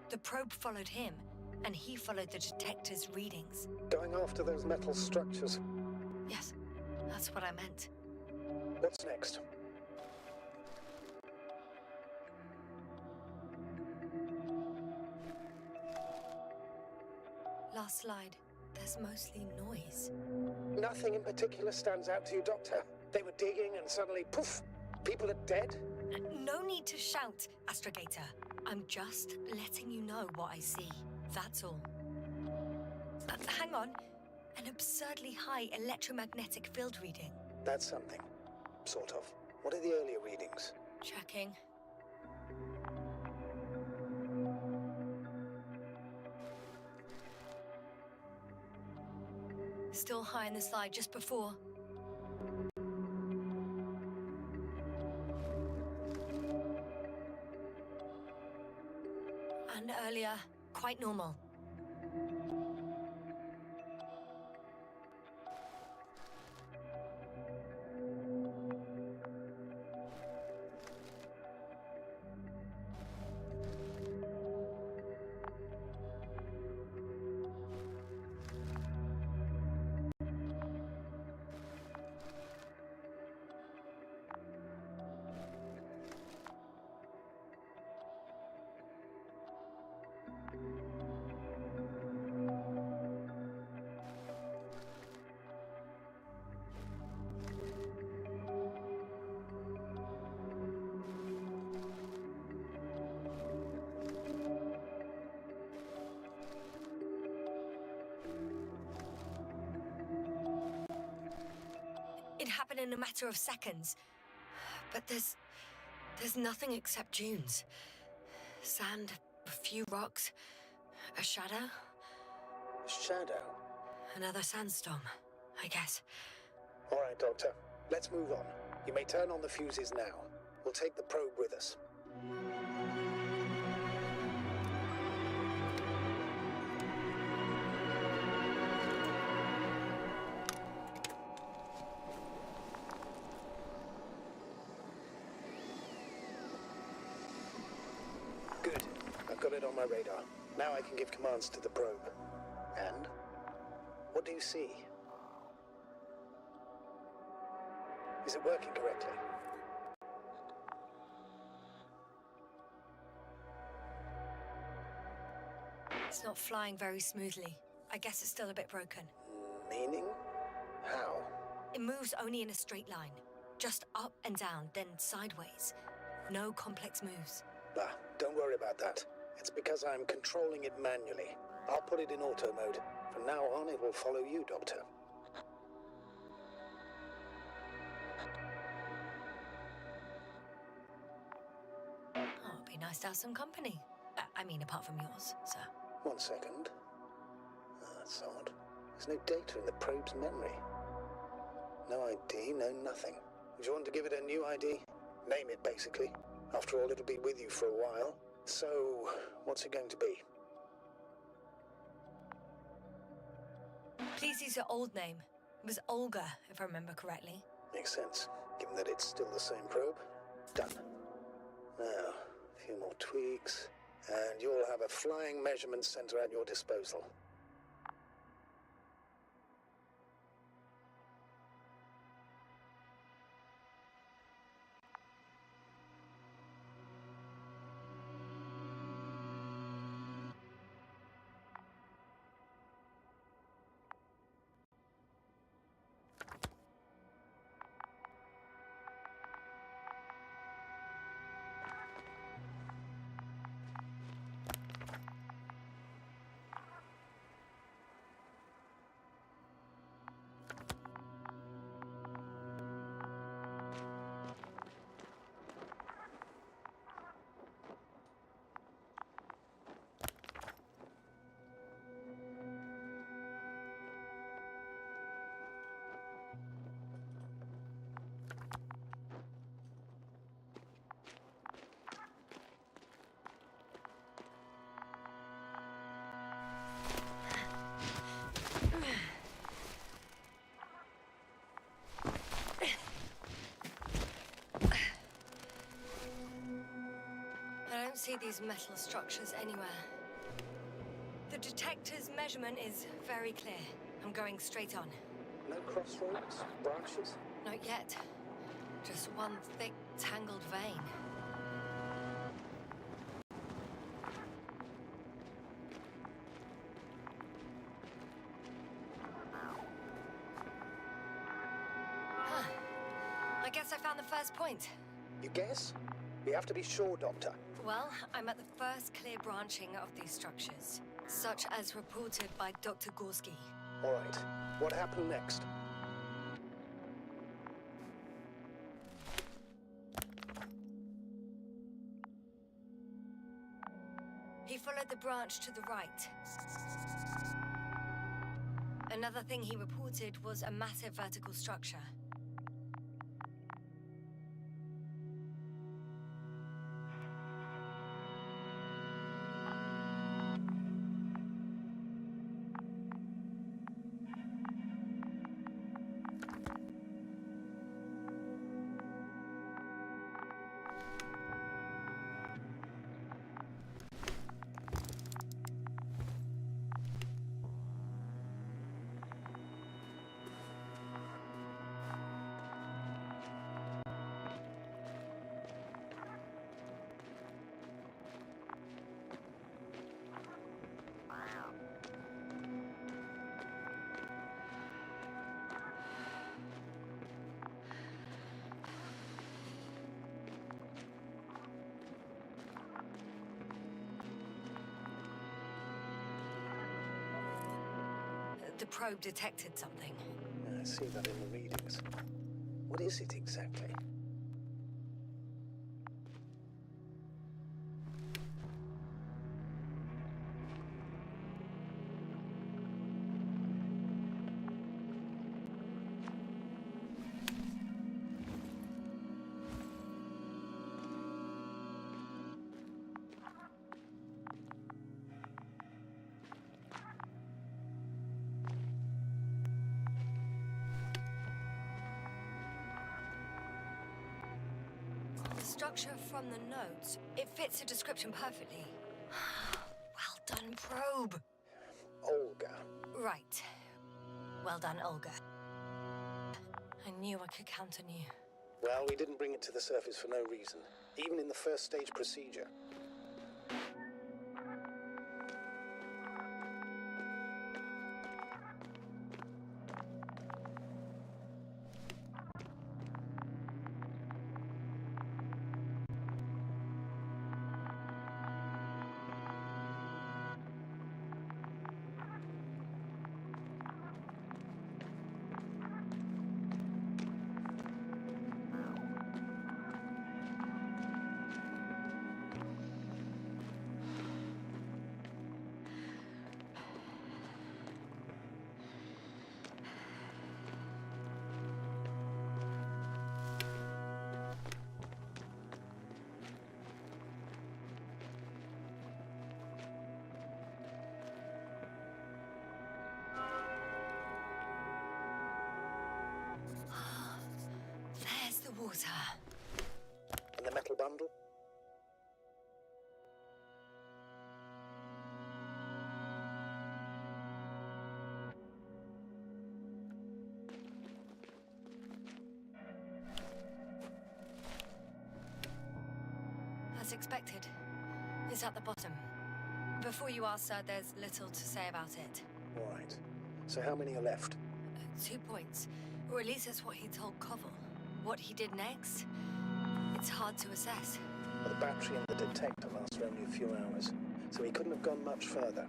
The probe followed him, and he followed the detector's readings. Going after those metal structures. Yes, that's what I meant. What's next? Last slide. There's mostly noise. Nothing in particular stands out to you, Doctor. They were digging and suddenly, poof! People are dead? No need to shout, Astrogator. I'm just letting you know what I see. That's all. Hang on. An absurdly high electromagnetic field reading. That's something. Sort of. What are the earlier readings? Checking. Still high in the slide just before. And earlier, quite normal. in a matter of seconds. But there's nothing except dunes. Sand, a few rocks, a shadow. Shadow? Another sandstorm, I guess. All right, Doctor. Let's move on. You may turn on the fuses now. We'll take the probe with us. Good. I've got it on my radar. Now I can give commands to the probe. And? What do you see? Is it working correctly? It's not flying very smoothly. I guess it's still a bit broken. Meaning? How? It moves only in a straight line. Just up and down, then sideways. No complex moves. Ah, don't worry about that. It's because I'm controlling it manually. I'll put it in auto mode. From now on, it will follow you, Doctor. Oh, it'd be nice to have some company. I mean, apart from yours, sir. 1 second. That's odd. There's no data in the probe's memory. No ID, no nothing. Do you want to give it a new ID? Name it, basically. After all, it'll be with you for a while. So, what's it going to be? Please use your old name. It was Olga, if I remember correctly. Makes sense, given that it's still the same probe. Done. Now, a few more tweaks, and you'll have a flying measurement center at your disposal. I don't see these metal structures anywhere. The detector's measurement is very clear. I'm going straight on. No crossroads? Branches? Not yet. Just one thick, tangled vein. Huh. I guess I found the first point. You guess? We have to be sure, Doctor. Well, I'm at the first clear branching of these structures, such as reported by Dr. Gorski. All right. What happened next? He followed the branch to the right. Another thing he reported was a massive vertical structure. The probe detected something. I see that in the readings. What is it exactly? The structure from the notes, it fits the description perfectly. Well done, probe. Olga. Right. Well done, Olga. I knew I could count on you. Well, we didn't bring it to the surface for no reason, even in the first stage procedure. There's the water. And the metal bundle? As expected. It's at the bottom. Before you ask, sir, there's little to say about it. All right. So how many are left? 2 points. Or at least that's what he told Koval. What he did next, it's hard to assess. Well, the battery and the detector last for only a few hours, so he couldn't have gone much further.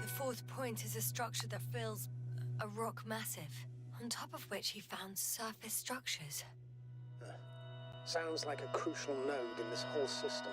The fourth point is a structure that fills a rock massive, on top of which he found surface structures. Sounds like a crucial node in this whole system.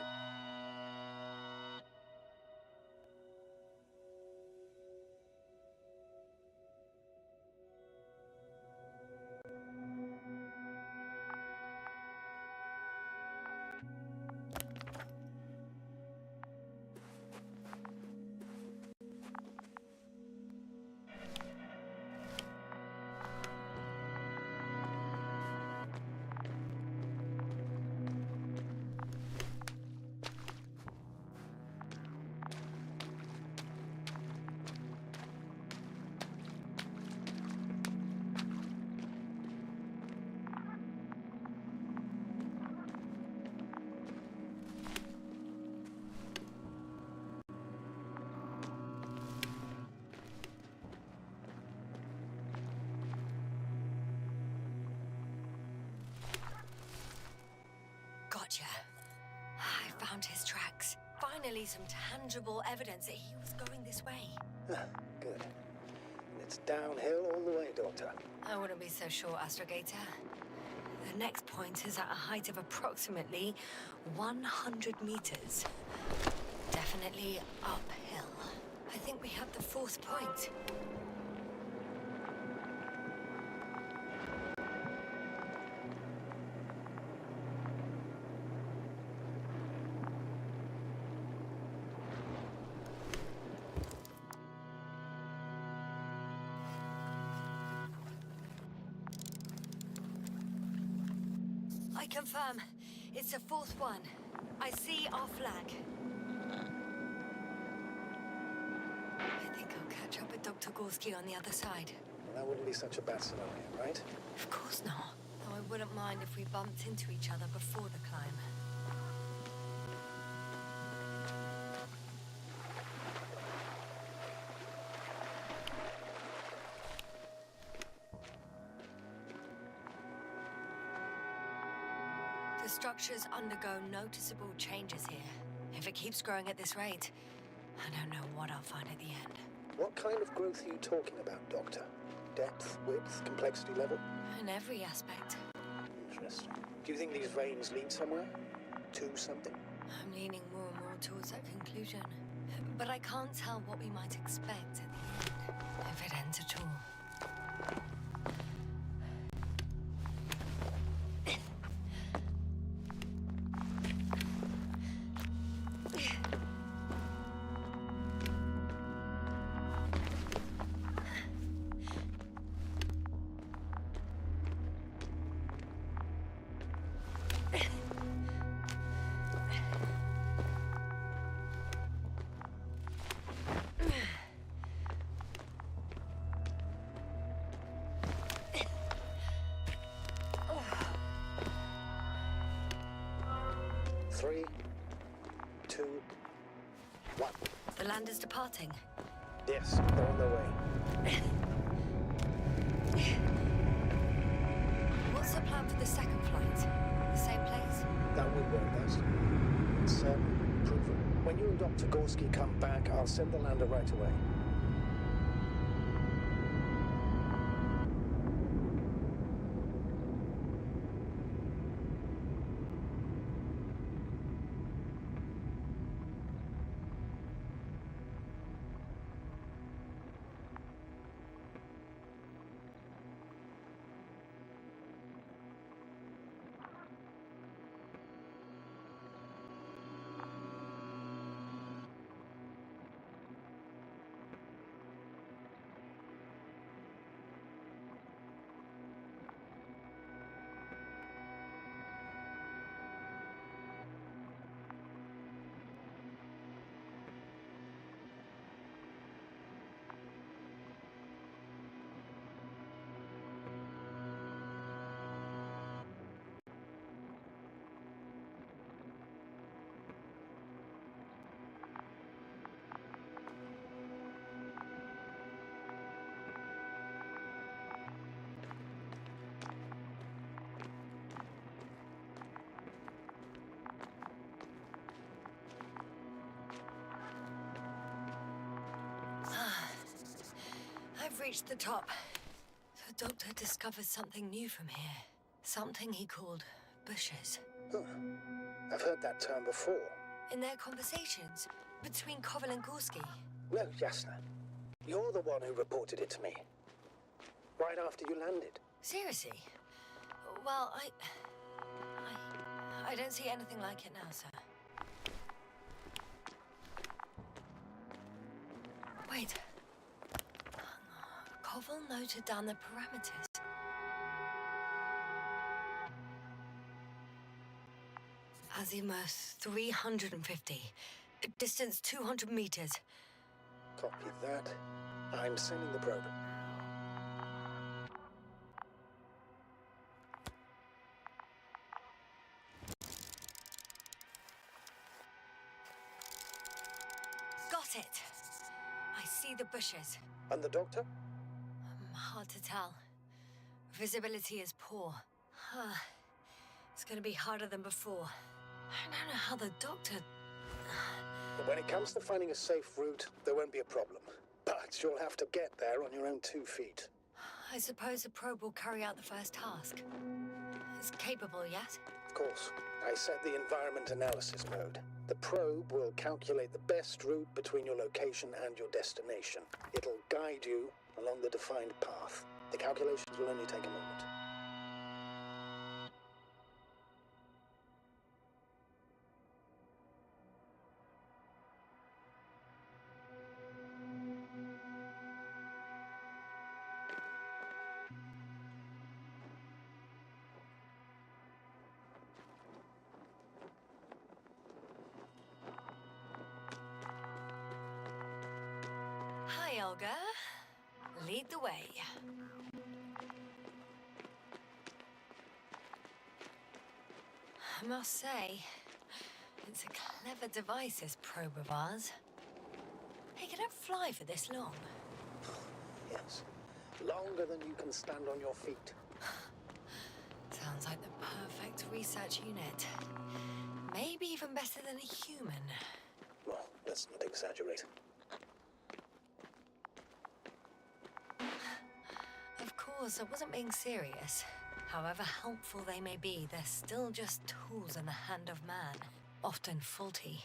Gotcha. I found his tracks. Finally, some tangible evidence that he was going this way. Good. And it's downhill all the way, Doctor. I wouldn't be so sure, Astrogator. The next point is at a height of approximately 100 meters. Definitely uphill. I think we have the fourth point. I confirm. It's the fourth one. I see our flag. I think I'll catch up with Dr. Gorski on the other side. Well, that wouldn't be such a bad scenario, right? Of course not. Though I wouldn't mind if we bumped into each other before the climb. The structures undergo noticeable changes here. If it keeps growing at this rate, I don't know what I'll find at the end. What kind of growth are you talking about, Doctor? Depth, width, complexity level? In every aspect. Interesting. Do you think these veins lead somewhere? To something? I'm leaning more and more towards that conclusion. But I can't tell what we might expect at the end, if it ends at all. Three, two, one. The land is departing. Yes, they're on their way. What's the plan for the second flight? The same place? That would work best. It's proven. When you and Dr. Gorski come back, I'll send the lander right away. I've reached the top. The doctor discovered something new from here. Something he called bushes. Huh. I've heard that term before. In their conversations between Koval and Gorski. No, Jasna. You're the one who reported it to me. Right after you landed. Seriously? Well, I don't see anything like it now, sir. Wait. Koval noted down the parameters. Azimuth 350. Distance 200 meters. Copy that. I'm sending the probe. Got it. I see the bushes. And the doctor? Hard to tell. Visibility is poor. It's gonna be harder than before. I don't know how the doctor... But when it comes to finding a safe route, there won't be a problem. But you'll have to get there on your own 2 feet. I suppose the probe will carry out the first task. It's capable yet? Of course. I set the environment analysis mode. The probe will calculate the best route between your location and your destination. It'll guide you along the defined path. The calculations will only take a moment. Hi, Olga. Lead the way. I must say, it's a clever device, this probe of ours. Hey, can it fly for this long? Yes. Longer than you can stand on your feet. Sounds like the perfect research unit. Maybe even better than a human. Well, Let's not exaggerate. Of course, I wasn't being serious. However helpful they may be, they're still just tools in the hand of man, often faulty.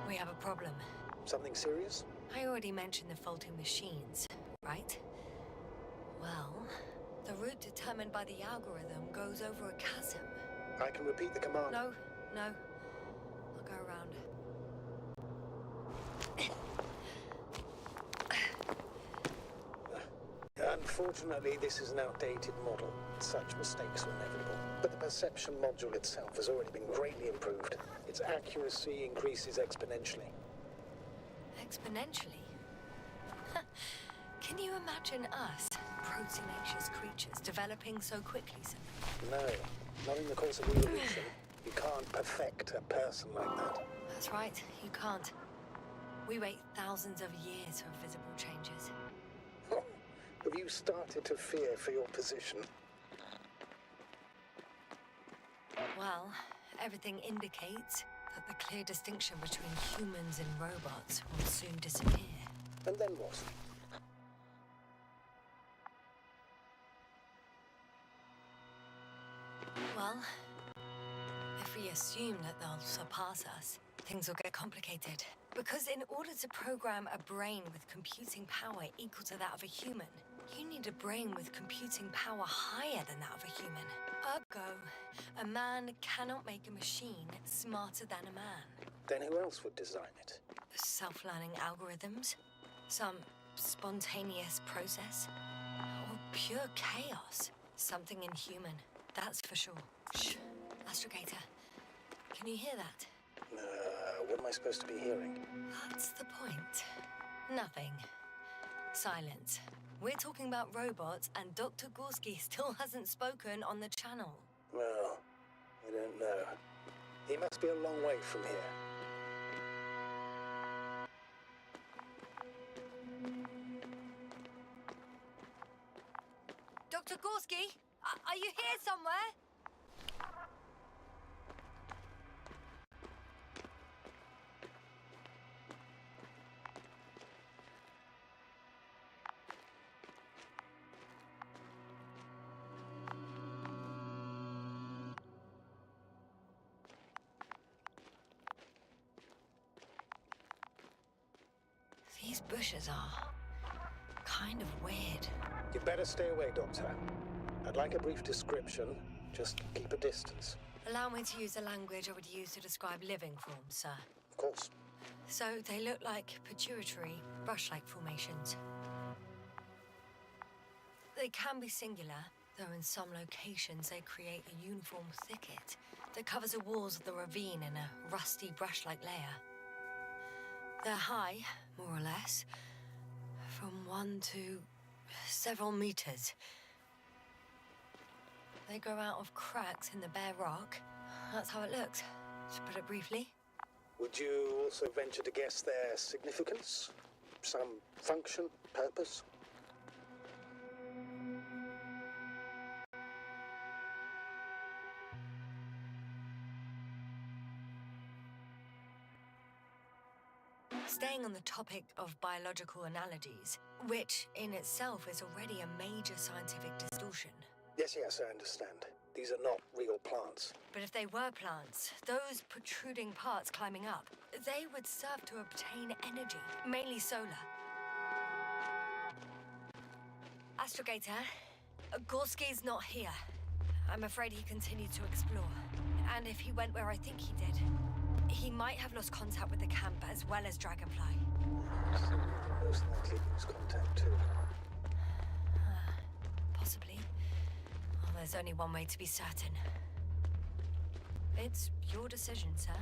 We have a problem. Something serious? I already mentioned the faulty machines, right? Well, the route determined by the algorithm goes over a chasm. I can repeat the command. No. I'll go around. Unfortunately, this is an outdated model. Such mistakes are inevitable. But the perception module itself has already been greatly improved. Its accuracy increases exponentially. Exponentially? Can you imagine us, proteinaceous creatures, developing so quickly, sir? No, not in the course of evolution. You can't perfect a person like that. That's right, you can't. We wait thousands of years for visible changes. Have you started to fear for your position? Well, everything indicates that the clear distinction between humans and robots will soon disappear. And then what? Well, if we assume that they'll surpass us, things will get complicated. Because in order to program a brain with computing power equal to that of a human, you need a brain with computing power higher than that of a human. Ergo, a man cannot make a machine smarter than a man. Then who else would design it? Self-learning algorithms? Some spontaneous process? Or pure chaos? Something inhuman, that's for sure. Shh, Astrogator, can you hear that? What am I supposed to be hearing? That's the point. Nothing. Silence. We're talking about robots, and Dr. Gorski still hasn't spoken on the channel. Well, I don't know. He must be a long way from here. Dr. Gorski, are you here somewhere? These bushes are kind of weird. You'd better stay away, Doctor. I'd like a brief description. Just keep a distance. Allow me to use the language I would use to describe living forms, sir. Of course. So they look like pituitary, brush-like formations. They can be singular, though in some locations they create a uniform thicket that covers the walls of the ravine in a rusty brush-like layer. They're high, more or less, from 1 to several meters. They grow out of cracks in the bare rock. That's how it looks, to put it briefly. Would you also venture to guess their significance? Some function, purpose? Staying on the topic of biological analogies, which in itself is already a major scientific distortion. Yes, I understand. These are not real plants. But if they were plants, those protruding parts climbing up, they would serve to obtain energy, mainly solar. Astrogator, Gorski's not here. I'm afraid he continued to explore. And if he went where I think he did, he might have lost contact with the camp as well as Dragonfly. So we'll most likely lose contact too. Possibly. Well, there's only one way to be certain. It's your decision, sir.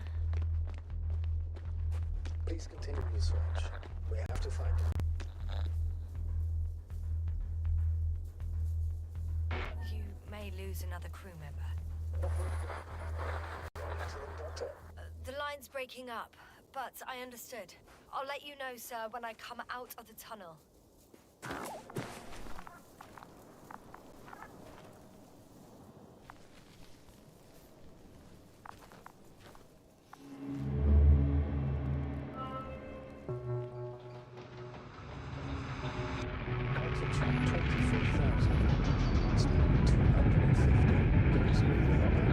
Please continue your search. We have to find him. You may lose another crew member. Excellent, Doctor. The line's breaking up, but I understood. I'll let you know, sir, when I come out of the tunnel. Altitude 24,000. Speed 250. Goes with the hopper.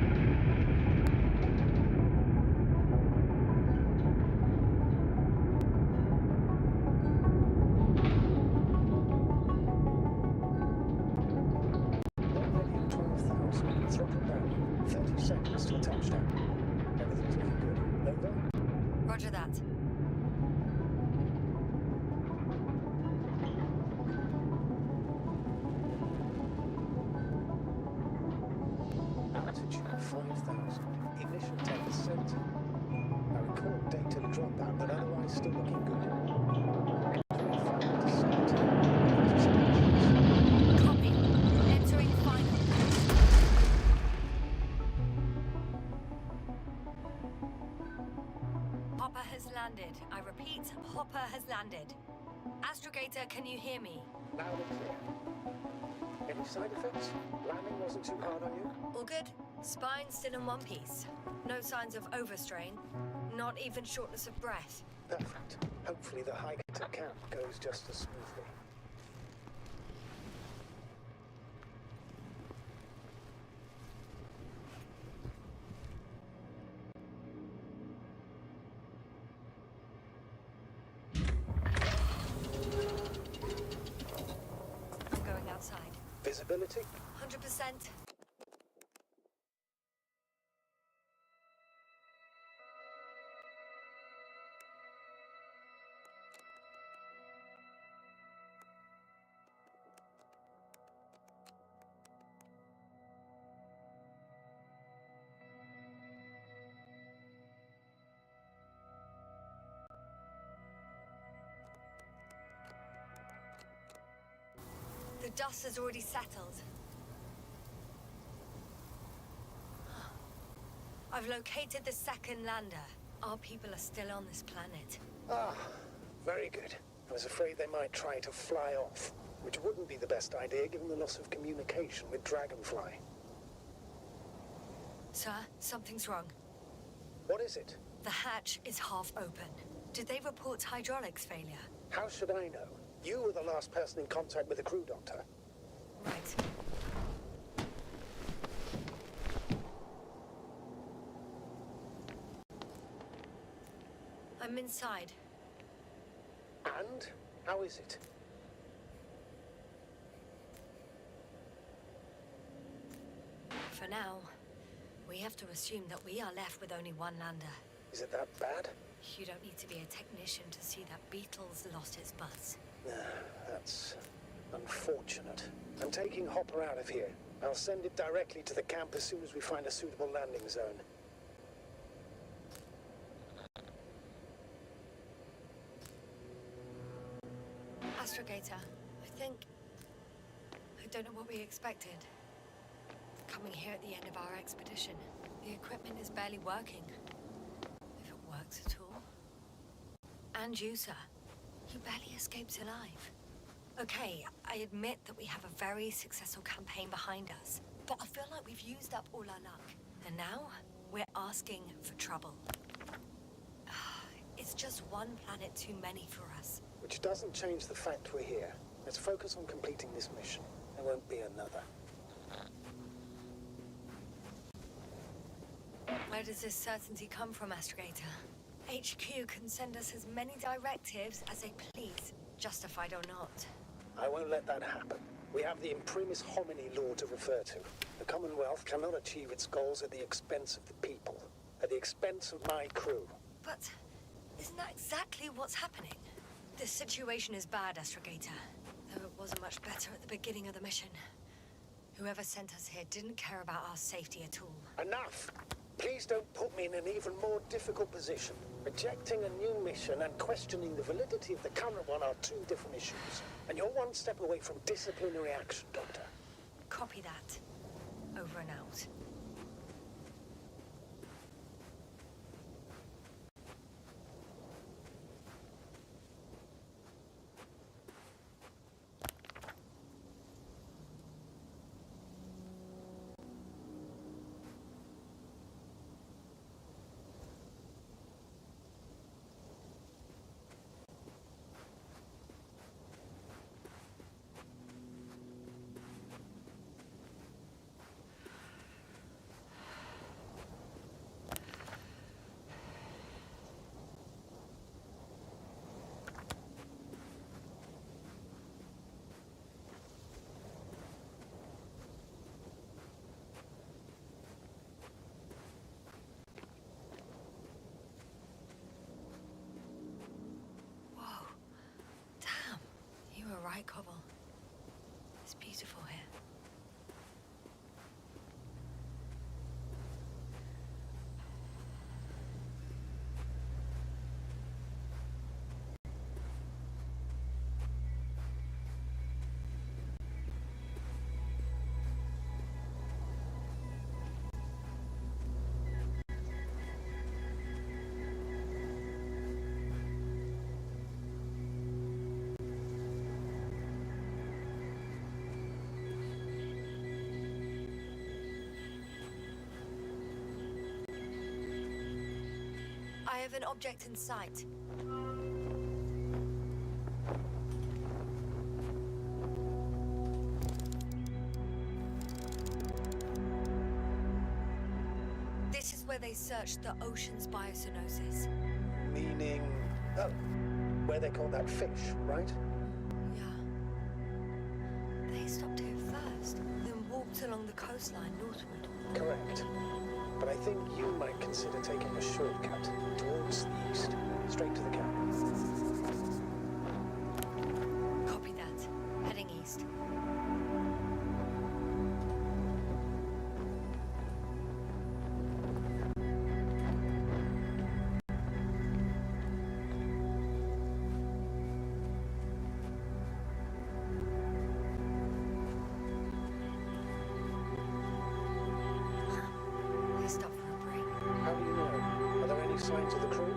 Already at 12,000. Throttle down. 30 seconds till touchdown. Everything's looking good. Over. Roger that. Altitude 5,000. Ignition 10%. I record data dropout, but otherwise still looking good. Entering final descent. Copy. Entering final. Hopper has landed. I repeat, Hopper has landed. Astrogator, can you hear me? Loud and clear. Any side effects? Landing wasn't too hard on you? All good. Spine still in one piece. No signs of overstrain. Not even shortness of breath. Perfect. Hopefully the hike to camp goes just as smoothly. I'm going outside. Visibility? 100%. The dust has already settled. I've located the second lander. Our people are still on this planet. Ah, very good. I was afraid they might try to fly off, which wouldn't be the best idea given the loss of communication with Dragonfly. Sir, something's wrong. What is it? The hatch is half open. Did they report hydraulics failure? How should I know? You were the last person in contact with the crew, Doctor. Right. I'm inside. And? How is it? For now, we have to assume that we are left with only one lander. Is it that bad? You don't need to be a technician to see that Beetle's lost its buzz. That's unfortunate. I'm taking Hopper out of here. I'll send it directly to the camp as soon as we find a suitable landing zone. Astrogator, I don't know what we expected. Coming here at the end of our expedition. The equipment is barely working. If it works at all. And you, sir. You barely escaped alive. Okay, I admit that we have a very successful campaign behind us. But I feel like we've used up all our luck. And now, we're asking for trouble. It's just one planet too many for us. Which doesn't change the fact we're here. Let's focus on completing this mission. There won't be another. Where does this certainty come from, Astrogator? HQ can send us as many directives as they please, justified or not. I won't let that happen. We have the imprimis homini law to refer to. The Commonwealth cannot achieve its goals at the expense of the people. At the expense of my crew. But isn't that exactly what's happening? This situation is bad, Astrogator. Though it wasn't much better at the beginning of the mission. Whoever sent us here didn't care about our safety at all. Enough! Please don't put me in an even more difficult position. Rejecting a new mission and questioning the validity of the current one are two different issues. And you're one step away from disciplinary action, Doctor. Copy that. Over and out. Right, Cobble. It's beautiful here. I have an object in sight. This is where they searched the ocean's biocenosis. Meaning... oh, where they caught that fish, right? Yeah. They stopped here first, then walked along the coastline northward. Correct. But I think you might consider taking a shortcut towards the east, straight to the camp. Copy that. Heading east. Stop for a break. How do you know? Are there any signs of the crew?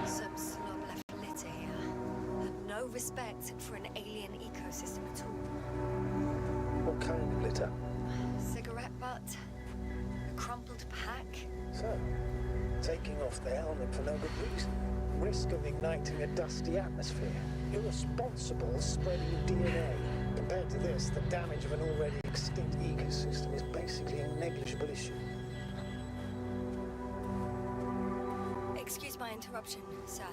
Some slob left litter here. Had no respect for an alien ecosystem at all. What kind of litter? Cigarette butt, a crumpled pack. So, taking off the helmet for no good reason. Risk of igniting a dusty atmosphere. Irresponsible spreading of DNA. Compared to this, the damage of an already extinct ecosystem is basically a negligible issue. Excuse my interruption, sir.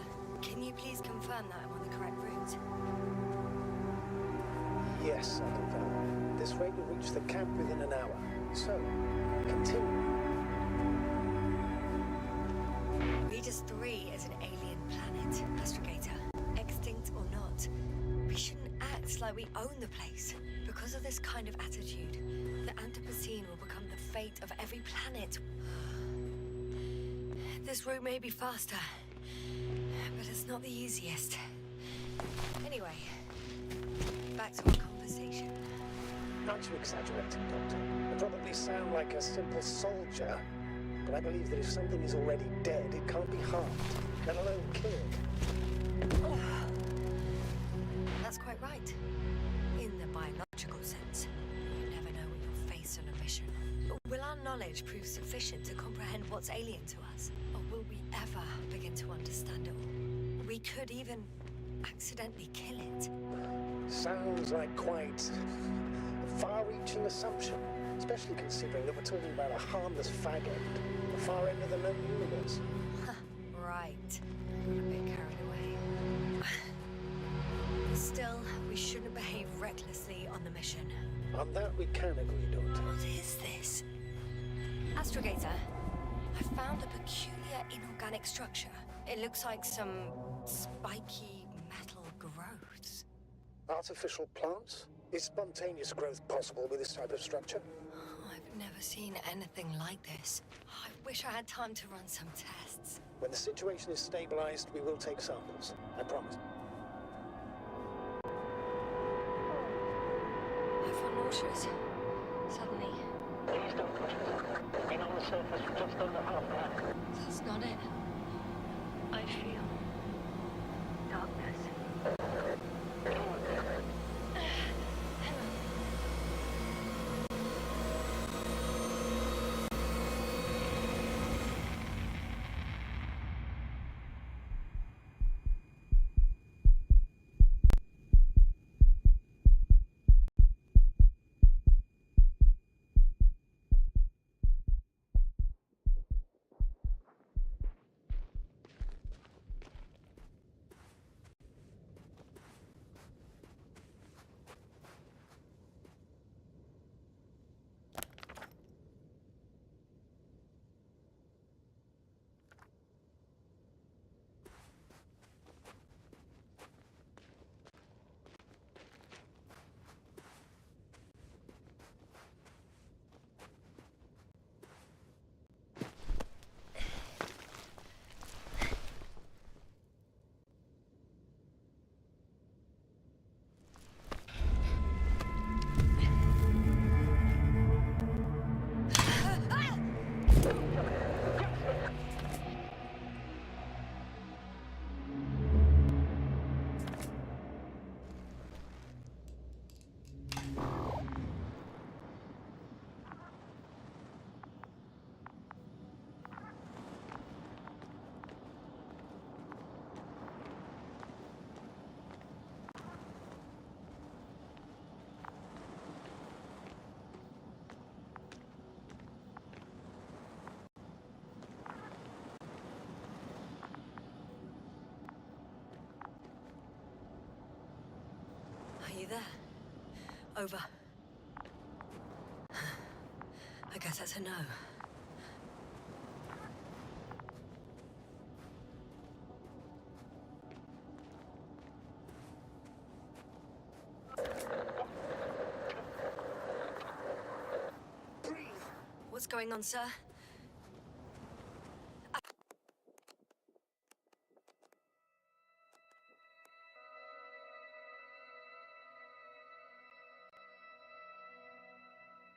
Can you please confirm that I'm on the correct route? Yes, I confirm. This rate will reach the camp within an hour. So, continue. Regis 3 is an alien planet, Astrogator. Extinct or not, we shouldn't act like we own the place. Because of this kind of attitude, the Anthropocene will become the fate of every planet. This route may be faster, but it's not the easiest. Anyway, back to our conversation. Not too exaggerating, Doctor. I probably sound like a simple soldier, but I believe that if something is already dead, it can't be harmed, let alone killed. Oh. That's quite right. In the biological sense, you never know what you'll face on a mission. But will our knowledge prove sufficient to comprehend what's alien to us? Or will we ever begin to understand it all? We could even accidentally kill it. Sounds like quite a far-reaching assumption, especially considering that we're talking about a harmless fag end, the far end of the known universe. Right. Got a bit carried away. Still, we shouldn't behave recklessly on the mission. On that we can agree, Doctor. What is this? Astrogator, I found a peculiar inorganic structure. It looks like some spiky metal growths. Artificial plants? Is spontaneous growth possible with this type of structure? I've never seen anything like this. I wish I had time to run some tests. When the situation is stabilized, we will take samples. I promise. I feel nauseous. Suddenly. Please don't push me. Being on the surface for just under half an hour. That's not it. I feel darkness. Are you there? Over. I guess that's a no. Breathe! What's going on, sir?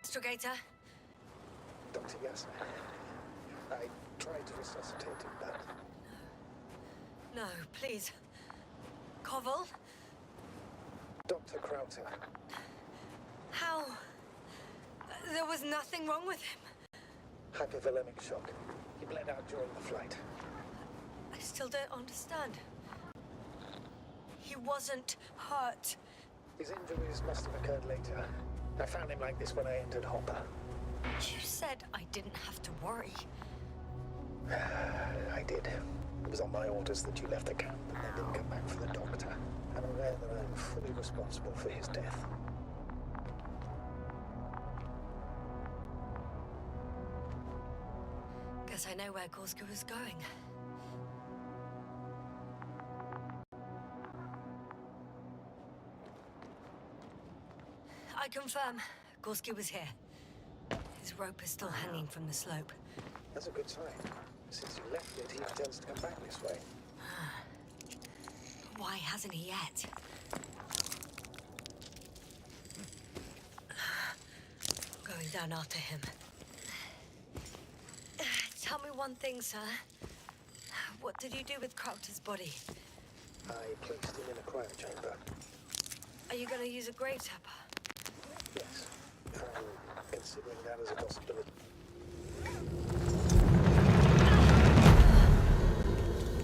Astrogator? Dr. Yasser. I tried to resuscitate him, but... No, please. Koval? Dr. Krauter. How? There was nothing wrong with him. Hypovolemic shock. He bled out during the flight. I still don't understand. He wasn't hurt. His injuries must have occurred later. I found him like this when I entered Hopper. You said I didn't have to worry. I did. It was on my orders that you left the camp and then didn't come back for the doctor. I'm aware that I'm fully responsible for his death. Guess I know where Gorska was going. I confirm, Gorski was here. His rope is still hanging from the slope. That's a good sign. Since you left it, he intends to come back this way. Why hasn't he yet? Going down after him. Tell me one thing, sir. What did you do with Krauter's body? I placed him in a cryochamber. Are you going to use a grave tapper? Yes, I'm considering that as a possibility.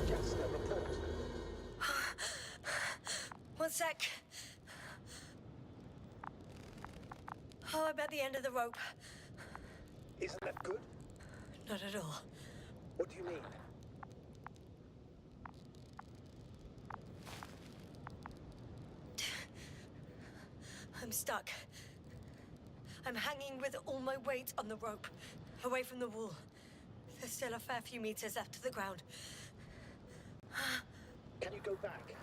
Just a report. One sec. Oh, I'm at the end of the rope. Isn't that good? Not at all. What do you mean? I'm stuck. I'm hanging with all my weight on the rope, away from the wall. There's still a fair few meters left to the ground. Can you go back?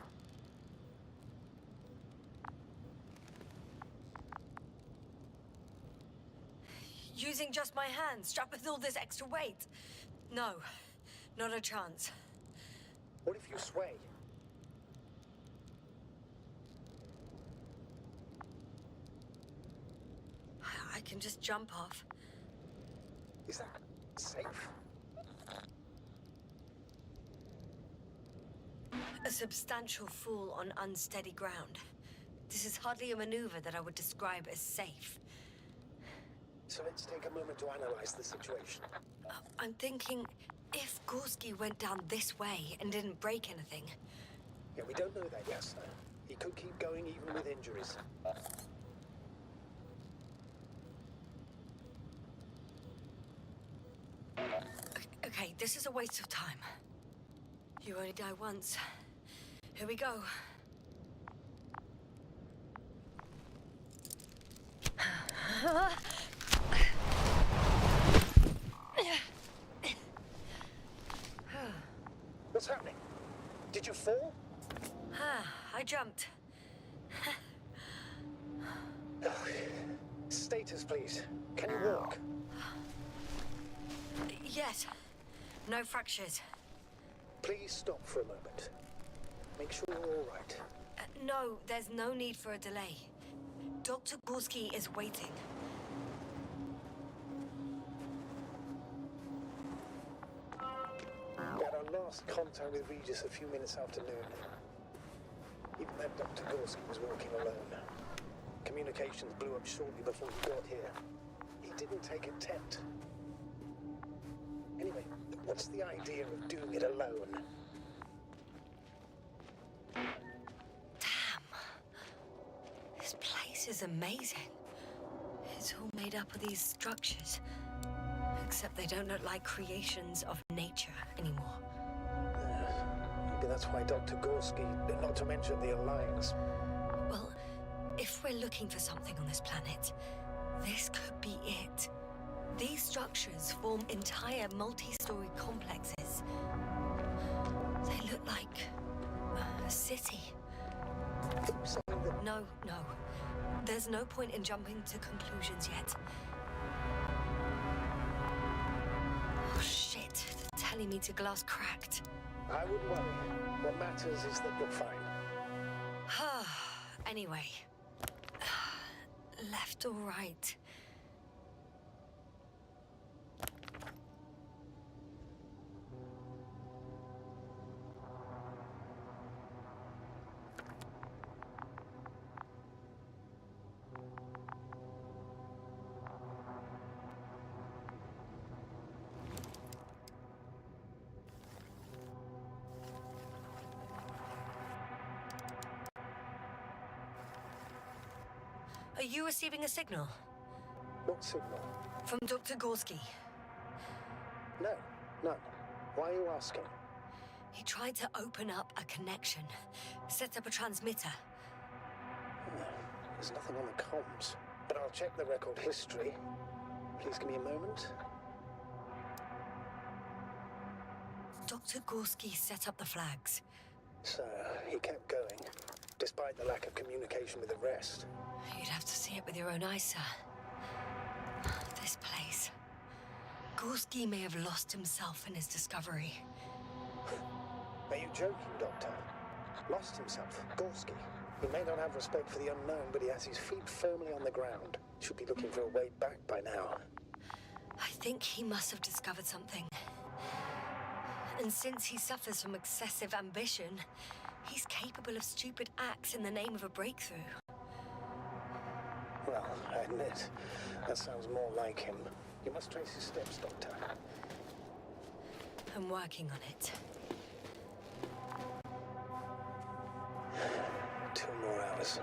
Using just my hands, strapped with all this extra weight? No, not a chance. What if you sway? I can just jump off. Is that safe? A substantial fall on unsteady ground. This is hardly a maneuver that I would describe as safe. So let's take a moment to analyze the situation. I'm thinking, if Gorski went down this way and didn't break anything... Yeah, we don't know that yet, sir. He could keep going even with injuries. Okay, this is a waste of time. You only die once. Here we go. What's happening? Did you fall? I jumped. Status, please. Can you walk? Yes. No fractures. Please stop for a moment. Make sure you're all right. No, there's no need for a delay. Dr. Gorski is waiting. We had our last contact with Regis a few minutes after noon. Even then, Dr. Gorski was working alone. Communications blew up shortly before he got here. He didn't take a tent. Anyway, what's the idea of doing it alone? Damn. This place is amazing. It's all made up of these structures. Except they don't look like creations of nature anymore. Maybe that's why Dr. Gorski, not to mention the Alliance. Well, if we're looking for something on this planet, this could be it. These structures form entire multi-story complexes. They look like a city. No. There's no point in jumping to conclusions yet. Oh shit, they're telling me to glass cracked. I wouldn't worry. What matters is that you're fine. Anyway. Left or right? Are you receiving a signal? What signal? From Dr. Gorski. No, none. Why are you asking? He tried to open up a connection, set up a transmitter. There's nothing on the comms, but I'll check the record history. Please give me a moment. Dr. Gorski set up the flags. So, he kept going, despite the lack of communication with the rest. You'd have to see it with your own eyes, sir. This place. Gorski may have lost himself in his discovery. Are you joking, Doctor? Lost himself? Gorski? He may not have respect for the unknown, but he has his feet firmly on the ground. Should be looking for a way back by now. I think he must have discovered something. And since he suffers from excessive ambition, he's capable of stupid acts in the name of a breakthrough. Well, I admit, that sounds more like him. You must trace his steps, Doctor. I'm working on it. 2 more hours.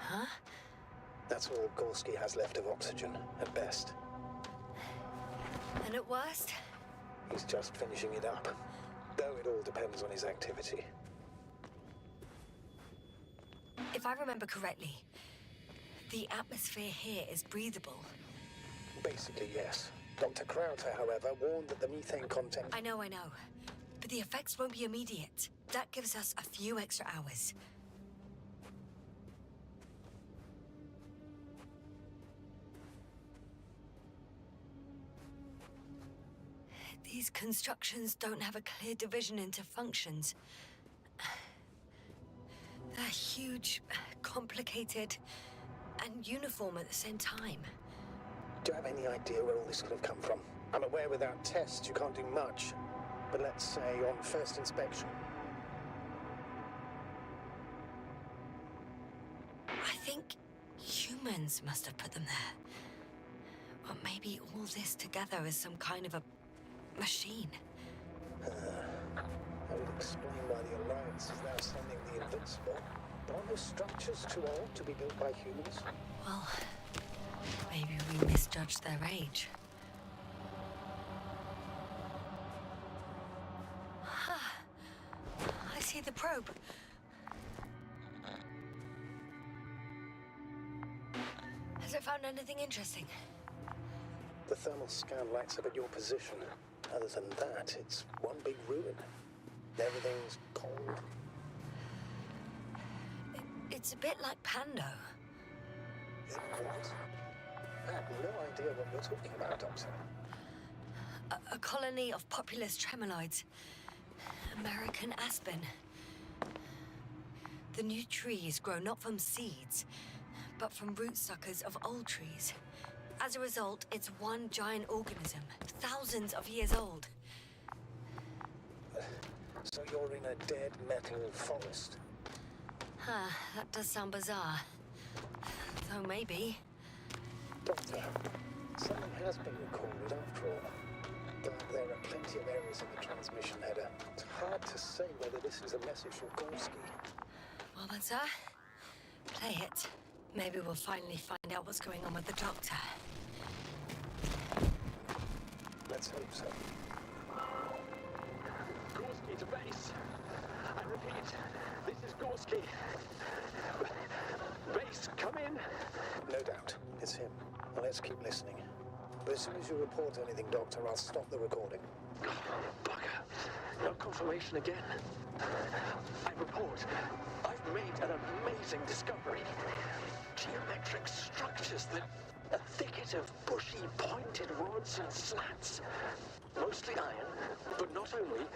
Huh? That's all Gorski has left of oxygen, at best. And at worst? He's just finishing it up. Though it all depends on his activity. If I remember correctly, the atmosphere here is breathable. Basically, yes. Dr. Krauter, however, warned that the methane content... I know. But the effects won't be immediate. That gives us a few extra hours. These constructions don't have a clear division into functions. They're huge, complicated, and uniform at the same time. Do you have any idea where all this could have come from? I'm aware without tests you can't do much. But let's say on first inspection. I think humans must have put them there. Or maybe all this together is some kind of a machine. That would explain why the Alliance is now sending the Invincible. But aren't those structures too old to be built by humans? Well, maybe we misjudged their age. I see the probe. Has it found anything interesting? The thermal scan lights up at your position. Other than that, it's one big ruin. Everything's cold. It's a bit like Pando. What? I have no idea what you're talking about, Doctor. A colony of populous tremoloids. American aspen. The new trees grow not from seeds, but from rootsuckers of old trees. As a result, it's one giant organism, thousands of years old. So you're in a dead metal forest? Huh, that does sound bizarre. Though maybe. Doctor, something has been recorded after all. But there are plenty of errors in the transmission header. It's hard to say whether this is a message from Gorski. Well then, sir, play it. Maybe we'll finally find out what's going on with the Doctor. Let's hope so. Gorski to base. I repeat, this is Gorski. Base, come in. No doubt, it's him. Now let's keep listening. But as soon as you report anything, Doctor, I'll stop the recording. Oh, bugger. No confirmation again. I report. I've made an amazing discovery. Geometric structures that... a thicket of bushy, pointed rods and slats. Mostly iron, but not only.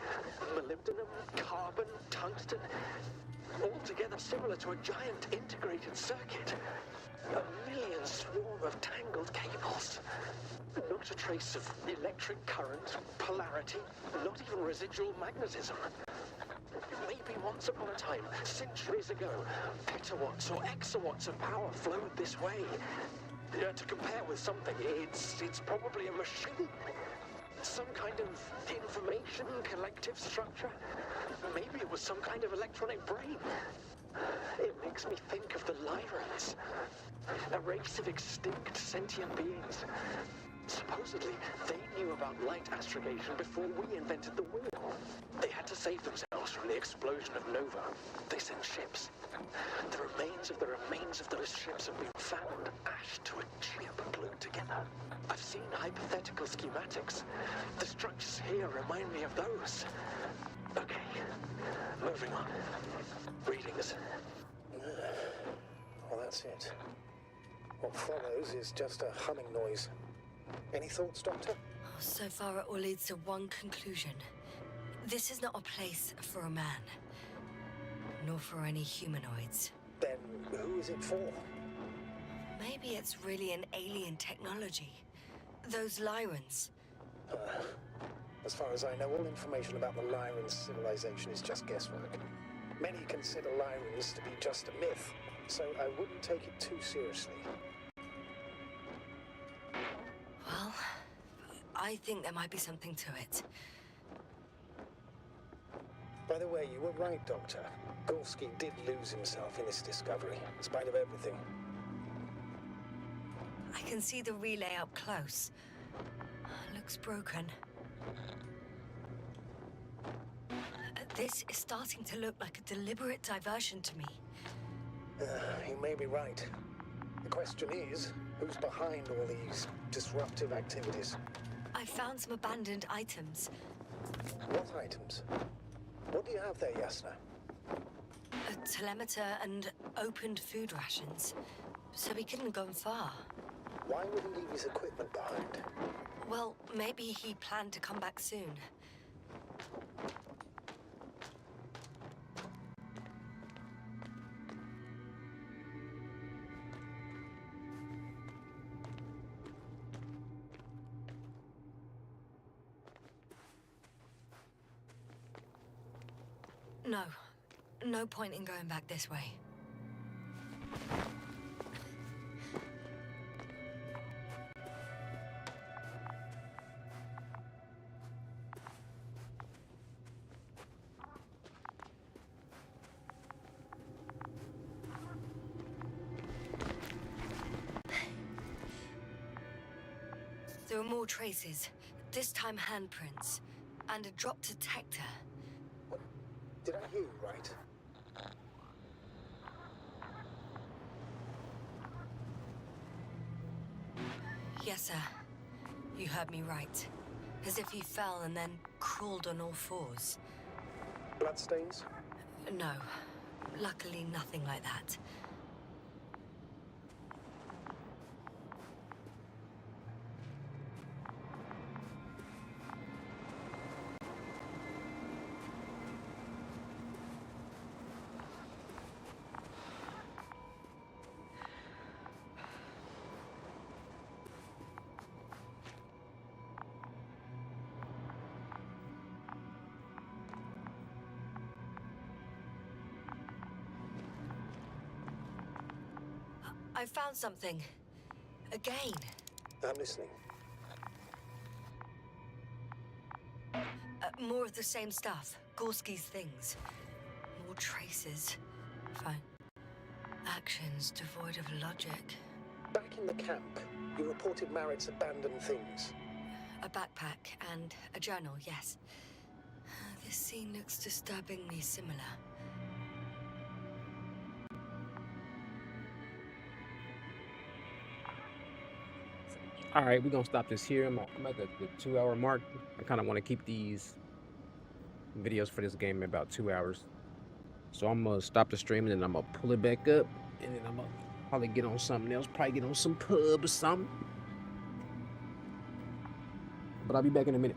Molybdenum, carbon, tungsten. Altogether similar to a giant integrated circuit. A million swarm of tangled cables. Not a trace of electric current, polarity, not even residual magnetism. Maybe once upon a time, centuries ago, petawatts or exawatts of power flowed this way. To compare with something, it's probably a machine. Some kind of information collective structure. Maybe it was some kind of electronic brain. It makes me think of the Lyrans, a race of extinct sentient beings. Supposedly, they knew about light astrogation before we invented the wheel. They had to save themselves from the explosion of Nova. They sent ships. The remains of those ships have been found, ashed to a chip glued together. I've seen hypothetical schematics. The structures here remind me of those. Okay, moving on. Readings. Well, that's it. What follows is just a humming noise. Any thoughts, Doctor? So far, it all leads to one conclusion. This is not a place for a man. Nor for any humanoids. Then who is it for? Maybe it's really an alien technology. Those Lyrans. As far as I know, all information about the Lyran civilization is just guesswork. Many consider Lyrans to be just a myth, so I wouldn't take it too seriously. Well, I think there might be something to it. By the way, you were right, Doctor. Gorski did lose himself in this discovery, in spite of everything. I can see the relay up close. Looks broken. This is starting to look like a deliberate diversion to me. You may be right. The question is, who's behind all these disruptive activities? I found some abandoned items. What items? What do you have there, Yasna? A telemeter and opened food rations. So he couldn't have gone far. Why would he leave his equipment behind? Well, maybe he planned to come back soon. No. No point in going back this way. There are more traces, this time handprints, and a drop detector. What? Did I hear you right? Yes, sir. You heard me right. As if he fell and then crawled on all fours. Bloodstains? No. Luckily, nothing like that. I found something. Again. I'm listening. More of the same stuff. Gorski's things. More traces. Fine. Actions devoid of logic. Back in the camp, you reported Marit's abandoned things. A backpack and a journal, yes. This scene looks disturbingly similar. All right, we're gonna stop this here. I'm at the 2-hour mark. I kind of want to keep these videos for this game at about 2 hours. So I'm gonna stop the stream and then I'm gonna pull it back up, and then I'm gonna probably get on something else. Probably get on some pub or something. But I'll be back in a minute.